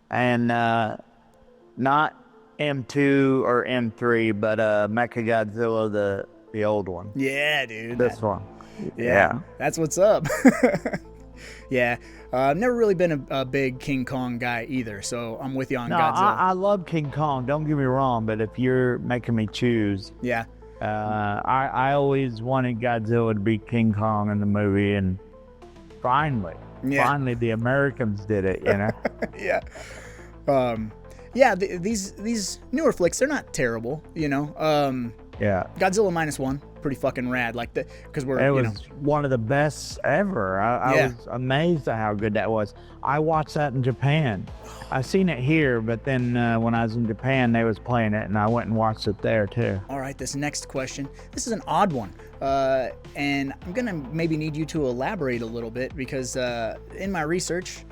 And not M2 or M3, but Mechagodzilla, the old one. Yeah, dude. This one. Yeah. That's what's up. Yeah, I've never really been a big King Kong guy either, so I'm with you on Godzilla. I love King Kong, don't get me wrong, but if you're making me choose, yeah, I always wanted Godzilla to be King Kong in the movie, and finally the Americans did it, you know? Yeah. These newer flicks, they're not terrible, you know? Yeah. Godzilla -1, pretty fucking rad, like that, because it was one of the best ever. I was amazed at how good that was. I watched that in Japan. I seen it here, but then when I was in Japan, they was playing it, and I went and watched it there too. All right, this next question, this is an odd one, and I'm gonna maybe need you to elaborate a little bit because in my research,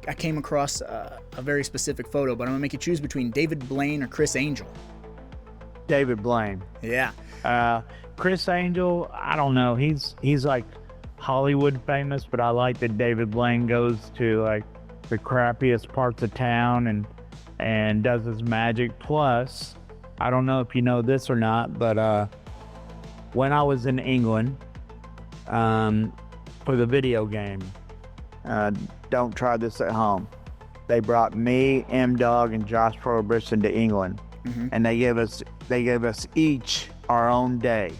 I came across a very specific photo, but I'm gonna make you choose between David Blaine or Chris Angel. David Blaine. Yeah. Chris Angel, I don't know. He's like Hollywood famous, but I like that David Blaine goes to like the crappiest parts of town and does his magic. Plus, I don't know if you know this or not, but when I was in England for the video game, don't try this at home. They brought me, M-Dog, and Josh Prohibition to England, and they gave us each our own day.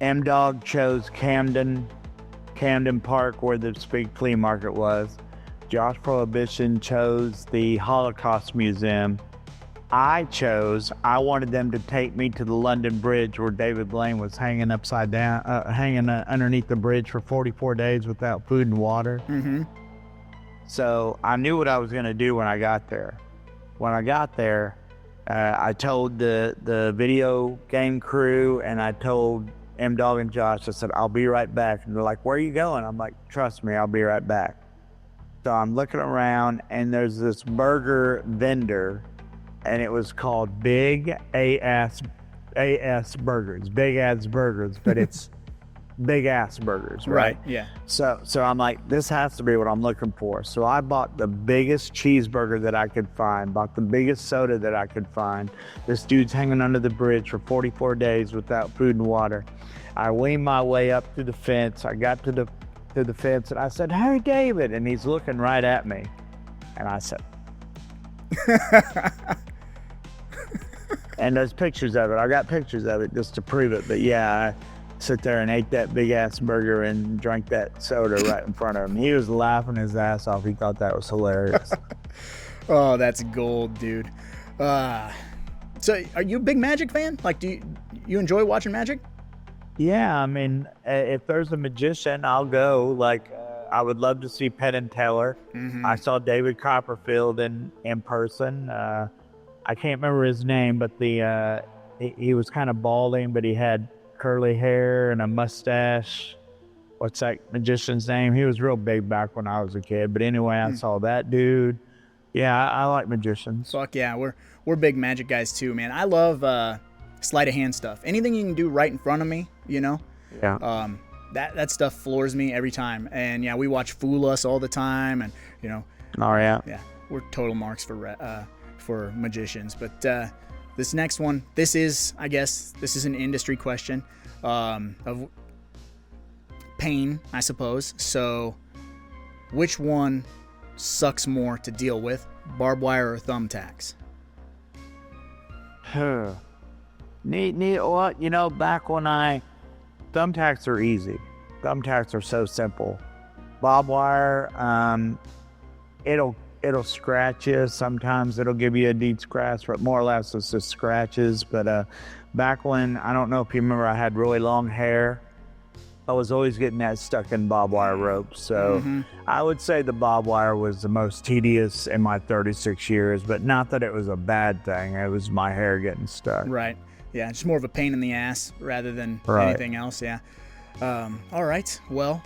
M-Dog chose Camden Park, where the Speak Flea Market was. Josh Prohibition chose the Holocaust Museum. I wanted them to take me to the London Bridge, where David Blaine was hanging upside down, hanging underneath the bridge for 44 days without food and water. So I knew what I was going to do when I got there. When I got there, I told the video game crew, and I told M-Dog and Josh, I said, I'll be right back. And they're like, where are you going? I'm like, trust me, I'll be right back. So I'm looking around, and there's this burger vendor, and it was called Big Ass Burgers. Big Ass Burgers, but it's big ass burgers, right? Yeah. So I'm like, this has to be what I'm looking for. So I bought the biggest cheeseburger that I could find, bought the biggest soda that I could find. This dude's hanging under the bridge for 44 days without food and water. I weaned my way up to the fence. I got to the fence, and I said, "Hey, David," and he's looking right at me. And I said, and there's pictures of it. I got pictures of it just to prove it. But yeah, I sit there and ate that big ass burger and drank that soda right in front of him. He was laughing his ass off. He thought that was hilarious. Oh, that's gold, dude. So are you a big Magic fan? Like, do you enjoy watching Magic? Yeah, I mean, if there's a magician, I'll go. Like, I would love to see Penn and Teller. Mm-hmm. I saw David Copperfield in person. I can't remember his name, but he was kind of balding, but he had curly hair and a mustache. What's that magician's name? He was real big back when I was a kid. But anyway, I saw that dude. Yeah, I like magicians. Fuck yeah, we're big Magic guys too, man. I love sleight of hand stuff. Anything you can do right in front of me, you know. Yeah. That stuff floors me every time. And yeah, we watch Fool Us all the time, and you know. Oh yeah. Yeah, we're total marks for magicians. But this next one, this is an industry question of pain, I suppose. So, which one sucks more to deal with, barbed wire or thumbtacks? Neat. Well, you know, back when thumbtacks are easy. Thumbtacks are so simple. Barbed wire, it'll scratch you. Sometimes it'll give you a deep scratch, but more or less it's just scratches. But back when, I don't know if you remember, I had really long hair. I was always getting that stuck in barbed wire ropes. So I would say the barbed wire was the most tedious in my 36 years, but not that it was a bad thing. It was my hair getting stuck. Right. Yeah, it's more of a pain in the ass rather than anything else. Yeah. All right. Well,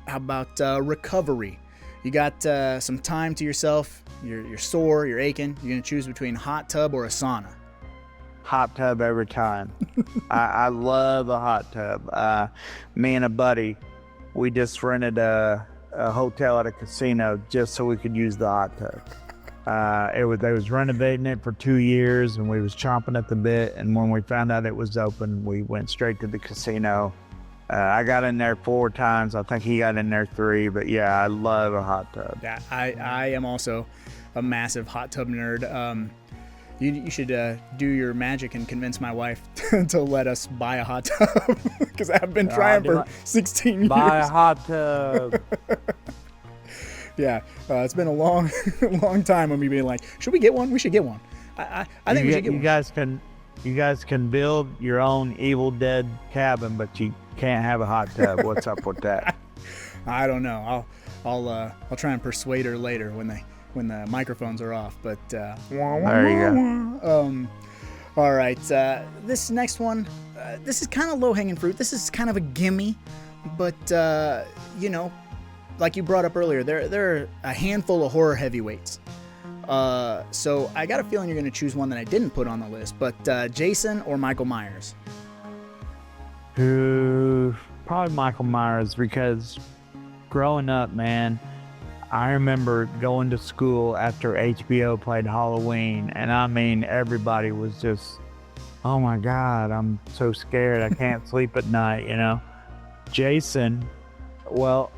how about recovery? You got some time to yourself. You're sore. You're aching. You're gonna choose between hot tub or a sauna. Hot tub every time. I love a hot tub. Me and a buddy, we just rented a hotel at a casino just so we could use the hot tub. They was renovating it for 2 years, and we was chomping at the bit. And when we found out it was open, we went straight to the casino. I got in there 4 times. I think he got in there 3. But yeah, I love a hot tub. Yeah, I am also a massive hot tub nerd. You should do your magic and convince my wife to let us buy a hot tub, because I've been trying for 16 years. Buy a hot tub. Yeah, it's been a long time of me being like, should we get one? We should get one. I think we should get one. You guys can build your own Evil Dead cabin, but you can't have a hot tub. What's up with that? I don't know. I'll try and persuade her later when the microphones are off. But there you go. All right. This next one, this is kind of low-hanging fruit. This is kind of a gimme, but you know, like you brought up earlier, there are a handful of horror heavyweights. So I got a feeling you're going to choose one that I didn't put on the list. But Jason or Michael Myers? Probably Michael Myers, because growing up, man, I remember going to school after HBO played Halloween, and I mean, everybody was just, oh my God, I'm so scared. I can't sleep at night, you know? Jason, well,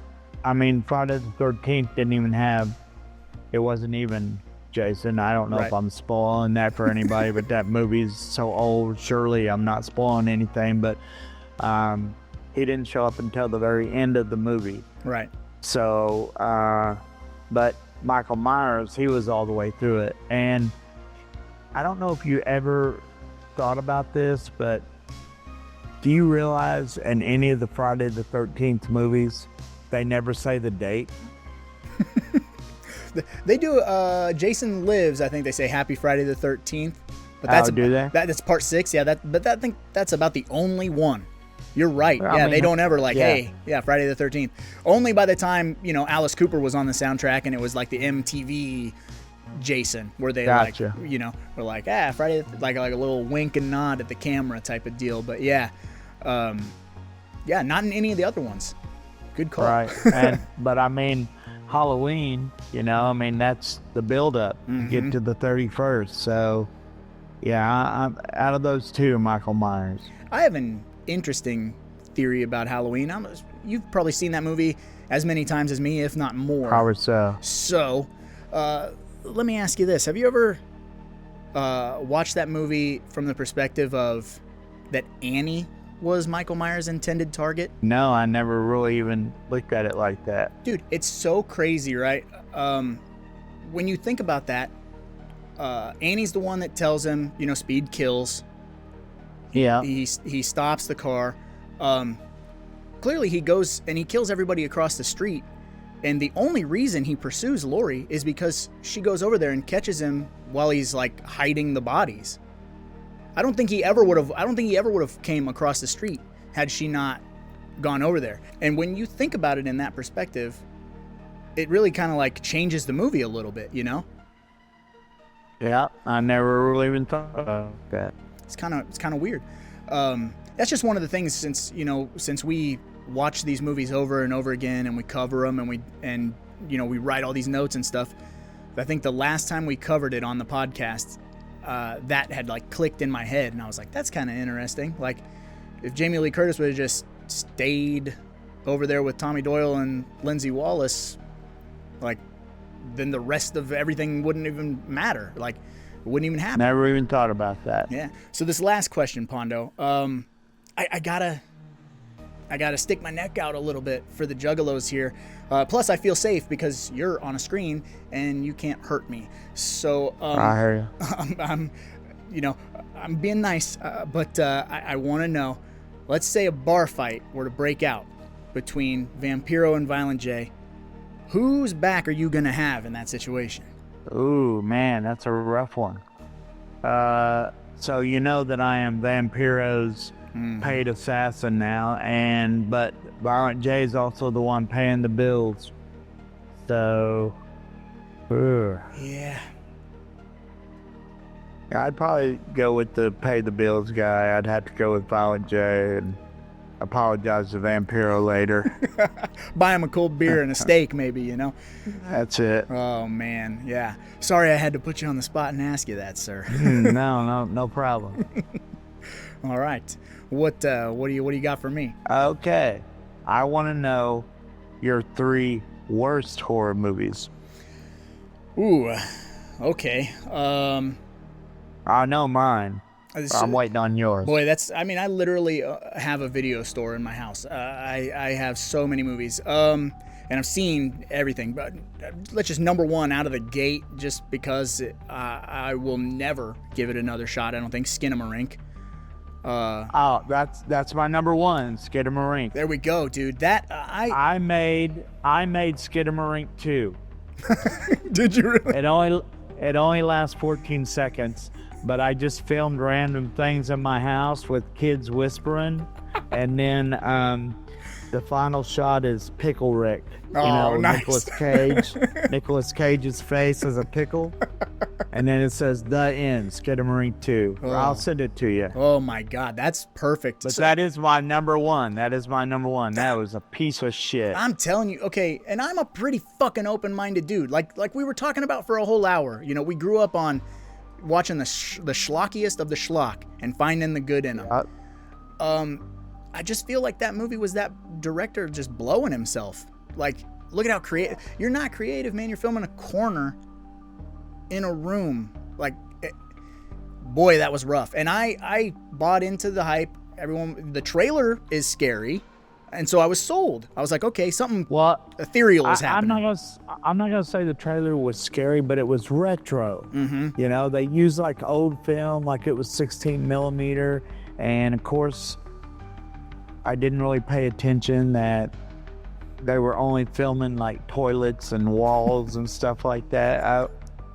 I mean, Friday the 13th it wasn't even Jason. I don't know if I'm spoiling that for anybody, but that movie's so old. Surely I'm not spoiling anything, but he didn't show up until the very end of the movie. Right. So, but Michael Myers, he was all the way through it. And I don't know if you ever thought about this, but do you realize in any of the Friday the 13th movies, they never say the date? They do. Jason Lives, I think they say Happy Friday the 13th. But do they? That's part 6. Yeah. I think that's about the only one You're right. I Yeah, mean, they don't ever yeah. hey, Friday the 13th. Only by the time, Alice Cooper was on the soundtrack and it was like the MTV Jason, where they Gotcha. were like, Friday, like a little wink and nod at the camera type of deal. But yeah, not in any of the other ones. Good call. Right. But I mean, Halloween, that's the build-up to get to the 31st. So, yeah, I'm out of those two, Michael Myers. I have an interesting theory about Halloween. You've probably seen that movie as many times as me, if not more. Probably so. So, let me ask you this. Have you ever watched that movie from the perspective of that Annie was Michael Myers' intended target? No, I never really even looked at it like that. Dude, it's so crazy, right? When you think about that, Annie's the one that tells him, speed kills. Yeah. He stops the car. Clearly, he goes and he kills everybody across the street. And the only reason he pursues Lori is because she goes over there and catches him while he's like hiding the bodies. I don't think he ever would have came across the street had she not gone over there. And when you think about it in that perspective, it really kind of like changes the movie a little bit, Yeah, I never really even thought about that. It's kind of weird. That's just one of the things since we watch these movies over and over again and we cover them and we write all these notes and stuff. I think the last time we covered it on the podcast, that had like clicked in my head and I was like, that's kind of interesting. Like if Jamie Lee Curtis would have just stayed over there with Tommy Doyle and Lindsay Wallace, like then the rest of everything wouldn't even matter. Like it wouldn't even happen. Never even thought about that. Yeah. So this last question, Pondo, I gotta stick my neck out a little bit for the juggalos here. Plus, I feel safe because you're on a screen and you can't hurt me. So I hear you. I'm being nice, but I want to know. Let's say a bar fight were to break out between Vampiro and Violent J. Whose back are you gonna have in that situation? Ooh, man, that's a rough one. So you know that I am Vampiro's paid assassin now, but Violent J is also the one paying the bills. So, yeah. I'd probably go with the pay the bills guy. I'd have to go with Violent J and apologize to Vampiro later. Buy him a cold beer and a steak, maybe, That's it. Oh, man, yeah. Sorry I had to put you on the spot and ask you that, sir. No problem. All right. What do you got for me? Okay. I want to know your 3 worst horror movies. Ooh, okay. I know mine. I'm waiting on yours. Boy, I literally have a video store in my house. I have so many movies. And I've seen everything. But let's just number 1 out of the gate, just because I will never give it another shot. I don't think Skinamarink. That's my number 1, Skinamarink. There we go, dude. That I made Skinamarink 2. Did you really? It only lasts 14 seconds, but I just filmed random things in my house with kids whispering, and then the final shot is Pickle Rick. Nice. Nicolas Cage. Nicolas Cage's face is a pickle, and then it says The End, Skinamarink 2. I'll send it to you. Oh my God, that's perfect. But that is my number 1. That was a piece of shit. I'm telling you, okay, and I'm a pretty fucking open-minded dude. Like we were talking about for a whole hour. We grew up on watching the schlockiest of the schlock and finding the good in them. I just feel like that movie was that director just blowing himself. Like, look at how creative. You're not creative, man. You're filming a corner in a room. Like, boy, that was rough. And I bought into the hype. The trailer is scary. And so I was sold. I was like, okay, something ethereal is happening. I'm not gonna say the trailer was scary, but it was retro. Mm-hmm. They used like old film, like it was 16 millimeter. And of course, I didn't really pay attention that they were only filming like toilets and walls and stuff like that.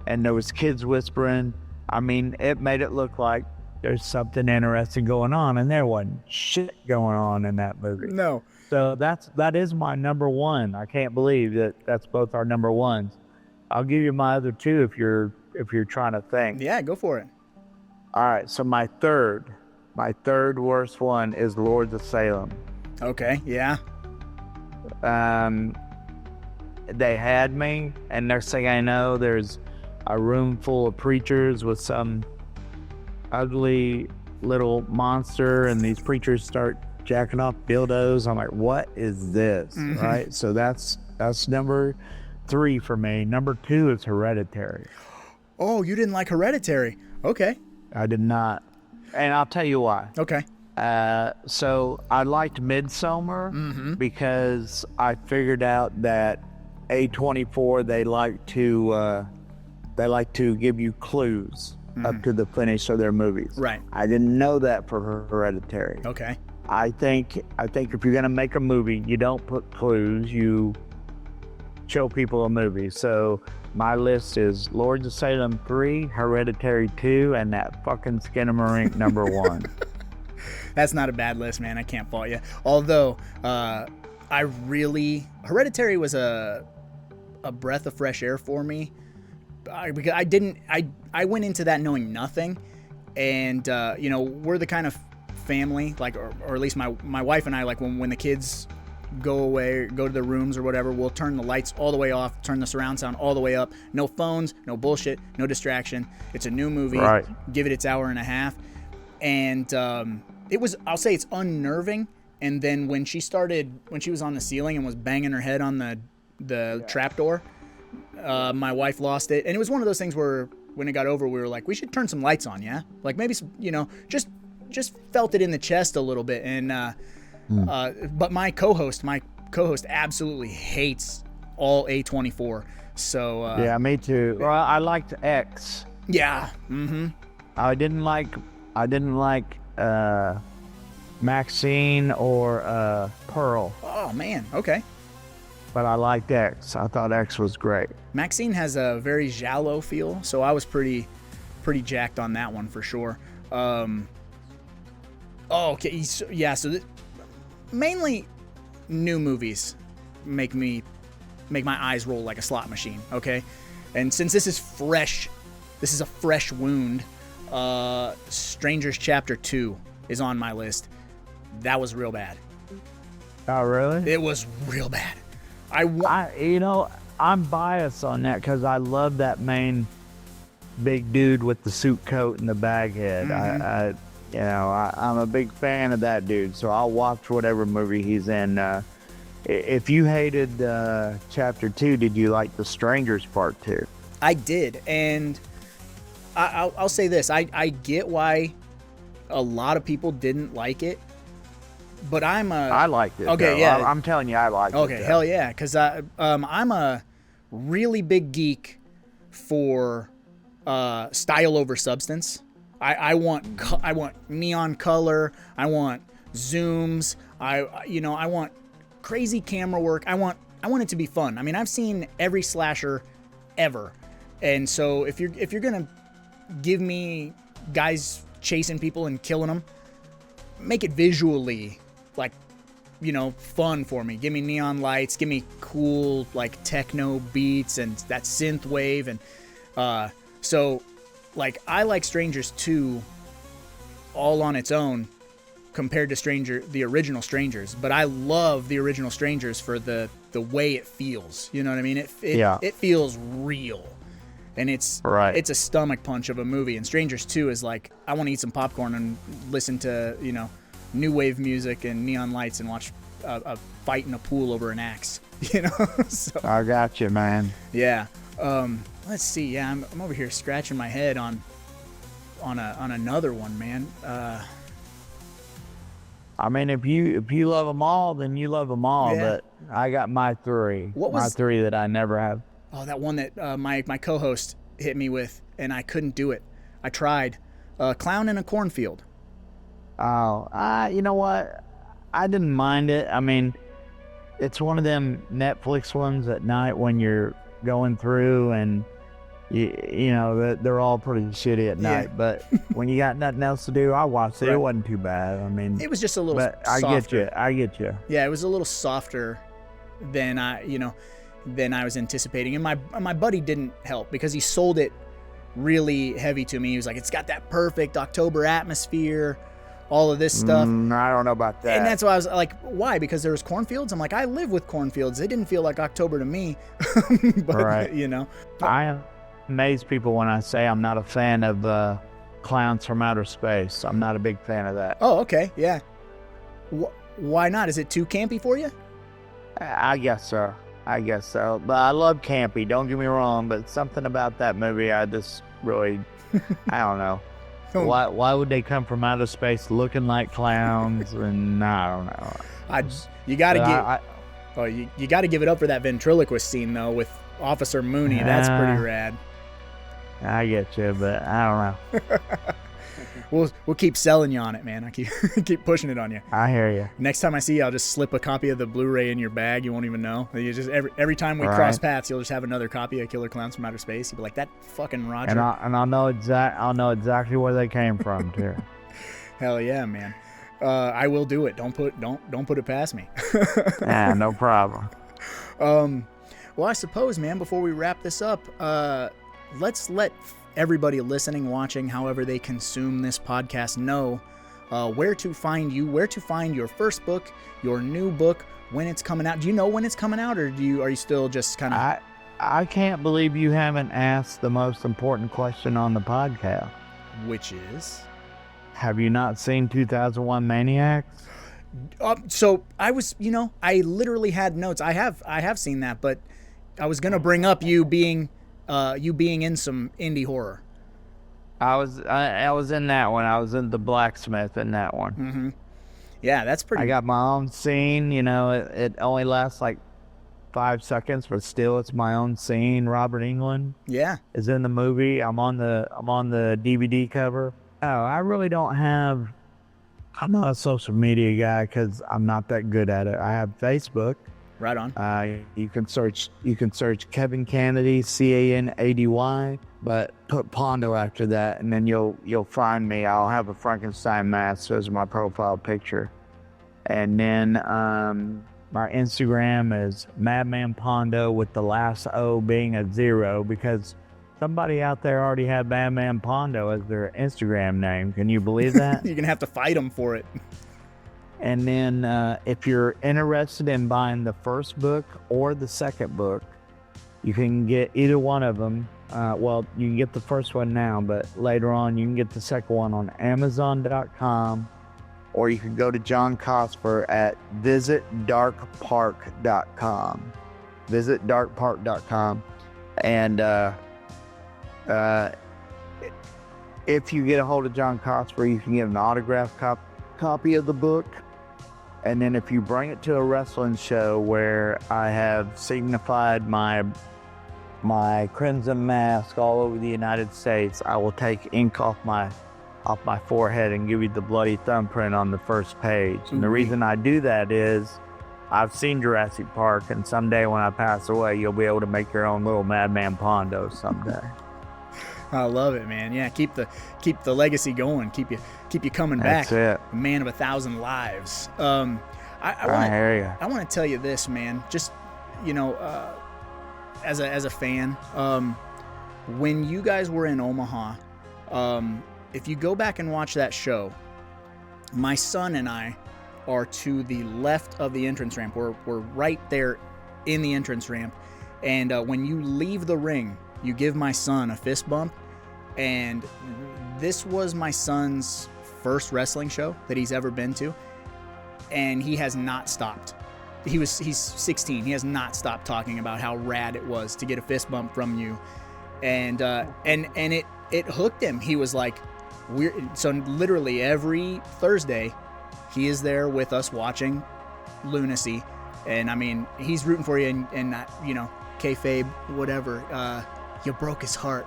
And there was kids whispering. I mean, it made it look like there's something interesting going on, and there wasn't shit going on in that movie. No. So that is my number one. I can't believe that's both our number ones. I'll give you my other two if you're trying to think. Yeah, go for it. All right, so my third worst one is Lords of Salem. Okay, yeah. They had me, and next thing I know, there's a room full of preachers with some ugly little monster, and these preachers start jacking off dildos. I'm like, what is this? Mm-hmm. Right? So that's number 3 for me. Number 2 is Hereditary. Oh, you didn't like Hereditary. Okay. I did not. And I'll tell you why. Okay. So I liked Midsommar because I figured out that A24, they like to give you clues up to the finish of their movies. Right. I didn't know that for Hereditary. Okay. I think if you're gonna make a movie, you don't put clues. You show people a movie. So my list is Lords of Salem 3, Hereditary 2, and that fucking Skinamarink number 1. That's not a bad list, man. I can't fault you. Although, Hereditary was a breath of fresh air for me. Because I went into that knowing nothing, and we're the kind of family, like, or at least my wife and I, like, when the kids go away, go to their rooms or whatever, we'll turn the lights all the way off, turn the surround sound all the way up, no phones, no bullshit, no distraction. It's a new movie. Right. Give it its hour and a half, and I'll say it's unnerving. And then when she was on the ceiling and was banging her head on the trapdoor, my wife lost it. And it was one of those things where when it got over, we were like, we should turn some lights on, yeah? Like maybe some, just felt it in the chest a little bit. And but my co-host absolutely hates all A24. So yeah, me too. Well, I liked X. Yeah. Mm-hmm. I didn't like Maxine or Pearl. Oh man. Okay. But I liked X. I thought X was great. Maxine has a very giallo feel, so I was pretty jacked on that one for sure. Okay. Yeah. So mainly new movies make my eyes roll like a slot machine. Okay. And since this is a fresh wound. Strangers Chapter 2 is on my list. That was real bad. Oh, really? It was real bad. I'm biased on that because I love that main big dude with the suit coat and the bag head. Mm-hmm. I'm a big fan of that dude, so I'll watch whatever movie he's in. If you hated Chapter 2, did you like The Strangers Part 2? I did, and I'll say this. I get why a lot of people didn't like it, but I liked it. Okay, though. Yeah. I'm telling you, I liked it. Okay, hell yeah, because I'm a really big geek for style over substance. I want neon color. I want zooms. I want crazy camera work. I want it to be fun. I mean, I've seen every slasher ever, and so if you're gonna give me guys chasing people and killing them, make it visually fun for me. Give me neon lights, give me cool techno beats and that synth wave, and so I like Strangers 2 all on its own compared to the original Strangers, but I love the original Strangers for the way it feels. You know what I mean? It feels real. And it's a stomach punch of a movie. And Strangers 2 is like, I want to eat some popcorn and listen to, new wave music and neon lights and watch a fight in a pool over an axe. So, I got you, man. Yeah. Let's see. Yeah, I'm over here scratching my head on another one, man. I mean, if you love them all, then you love them all. Yeah. But I got my 3. My 3 that I never have. Oh, that one that my co-host hit me with, and I couldn't do it. I tried. Clown in a Cornfield. Oh, you know what? I didn't mind it. I mean, it's one of them Netflix ones at night when you're going through and you know, they're all pretty shitty at night. But when you got nothing else to do, I watched it. Right. It wasn't too bad. I mean, It was just a little but softer. I get you. Yeah, it was a little softer than I was anticipating. And my buddy didn't help because he sold it really heavy to me. He was like, it's got that perfect October atmosphere, all of this stuff. I don't know about that. And that's why I was like, why? Because there was cornfields? I'm like, I live with cornfields. They didn't feel like October to me. But, right. you know. I amaze people when I say I'm not a fan of Clowns from Outer Space. I'm not a big fan of that. Oh, okay. Yeah. Why not? Is it too campy for you? I guess so. But I love campy, don't get me wrong, but something about that movie I just really, I don't know. Why would they come from outer space looking like clowns? And I don't know. You got to give it up for that ventriloquist scene though with Officer Mooney. That's pretty rad. I get you, but I don't know. We'll keep selling you on it, man. I keep pushing it on you. I hear you. Next time I see you, I'll just slip a copy of the Blu-ray in your bag. You won't even know. You just every time we cross paths, you'll just have another copy of Killer Clowns from Outer Space. You'll be like, that fucking Roger. And I'll know exactly where they came from too. Hell yeah, man. I will do it. Don't put it past me. No problem. Well, I suppose, man, before we wrap this up, let's let everybody listening, watching, however they consume this podcast, know where to find you, where to find your first book, your new book, when it's coming out. Do you know when it's coming out, or are you still just kind of... I can't believe you haven't asked the most important question on the podcast. Which is? Have you not seen 2001 Maniacs? So I was, I literally had notes. I have seen that, but I was going to bring up you being in some indie horror. I was in that one. I was in The Blacksmith in that one. Mm-hmm. Yeah, that's pretty... I got my own scene. It only lasts like 5 seconds, but still it's my own scene. Robert Englund is in the movie. I'm on the DVD cover. Oh, I really don't have... I'm not a social media guy because I'm not that good at it. I have Facebook. Right on. You can search Kevin Kennedy, Canady, but put Pondo after that, and then you'll find me. I'll have a Frankenstein mask as my profile picture, and then my Instagram is Madman Pondo with the last O being a 0 because somebody out there already had Madman Pondo as their Instagram name. Can you believe that? You're gonna have to fight them for it. And then if you're interested in buying the first book or the second book, you can get either one of them. Well, you can get the first one now, but later on you can get the second one on Amazon.com, or you can go to John Cosper at visitdarkpark.com. Visitdarkpark.com. And if you get a hold of John Cosper, you can get an autographed copy of the book. And then if you bring it to a wrestling show where I have signified my crimson mask all over the United States, I will take ink off my forehead and give you the bloody thumbprint on the first page. And the reason I do that is I've seen Jurassic Park, and someday when I pass away, you'll be able to make your own little Madman Pondo someday. I love it, man. Yeah, keep the legacy going. Keep you coming back. That's it. A man of 1,000 lives. I hear you. I want to tell you this, man. Just as a fan, when you guys were in Omaha, if you go back and watch that show, my son and I are to the left of the entrance ramp. We're right there in the entrance ramp, and when you leave the ring, you give my son a fist bump. And this was my son's first wrestling show that he's ever been to, and he has not stopped. He's 16. He has not stopped talking about how rad it was to get a fist bump from you, and it hooked him. He was like, so literally every Thursday, he is there with us watching Lunacy, and I mean he's rooting for you, and not, kayfabe, whatever. You broke his heart.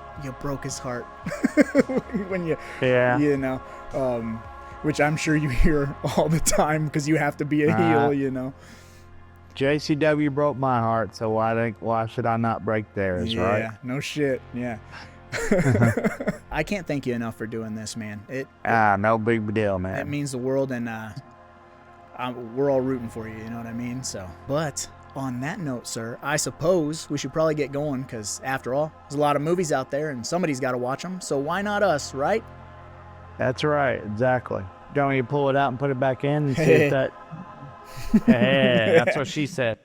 when you, which I'm sure you hear all the time because you have to be a heel, JCW broke my heart, so why should I not break theirs, right? Yeah, no shit. Yeah. I can't thank you enough for doing this, man. No big deal, It man. means the world, and we're all rooting for you. You know what I mean? So, but on that note, sir, I suppose we should probably get going because, after all, there's a lot of movies out there, and somebody's got to watch them. So why not us, right? That's right, exactly. Don't you pull it out and put it back in and see if that. Hey, that's what she said.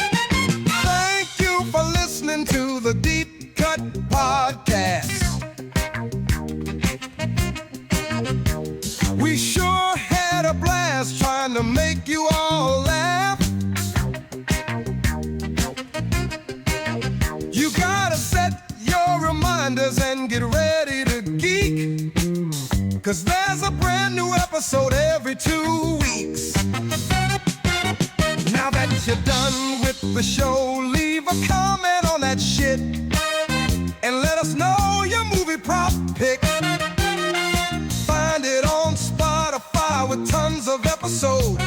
Thank you for listening to the Deep Cut Podcast. We sure had a blast trying to make you all laugh. You gotta set your reminders and get ready to geek, 'cause there's a brand new episode every 2 weeks. Now that you're done with the show, leave a comment on that shit and let us know your movie prop pick. Find it on Spotify with tons of episodes.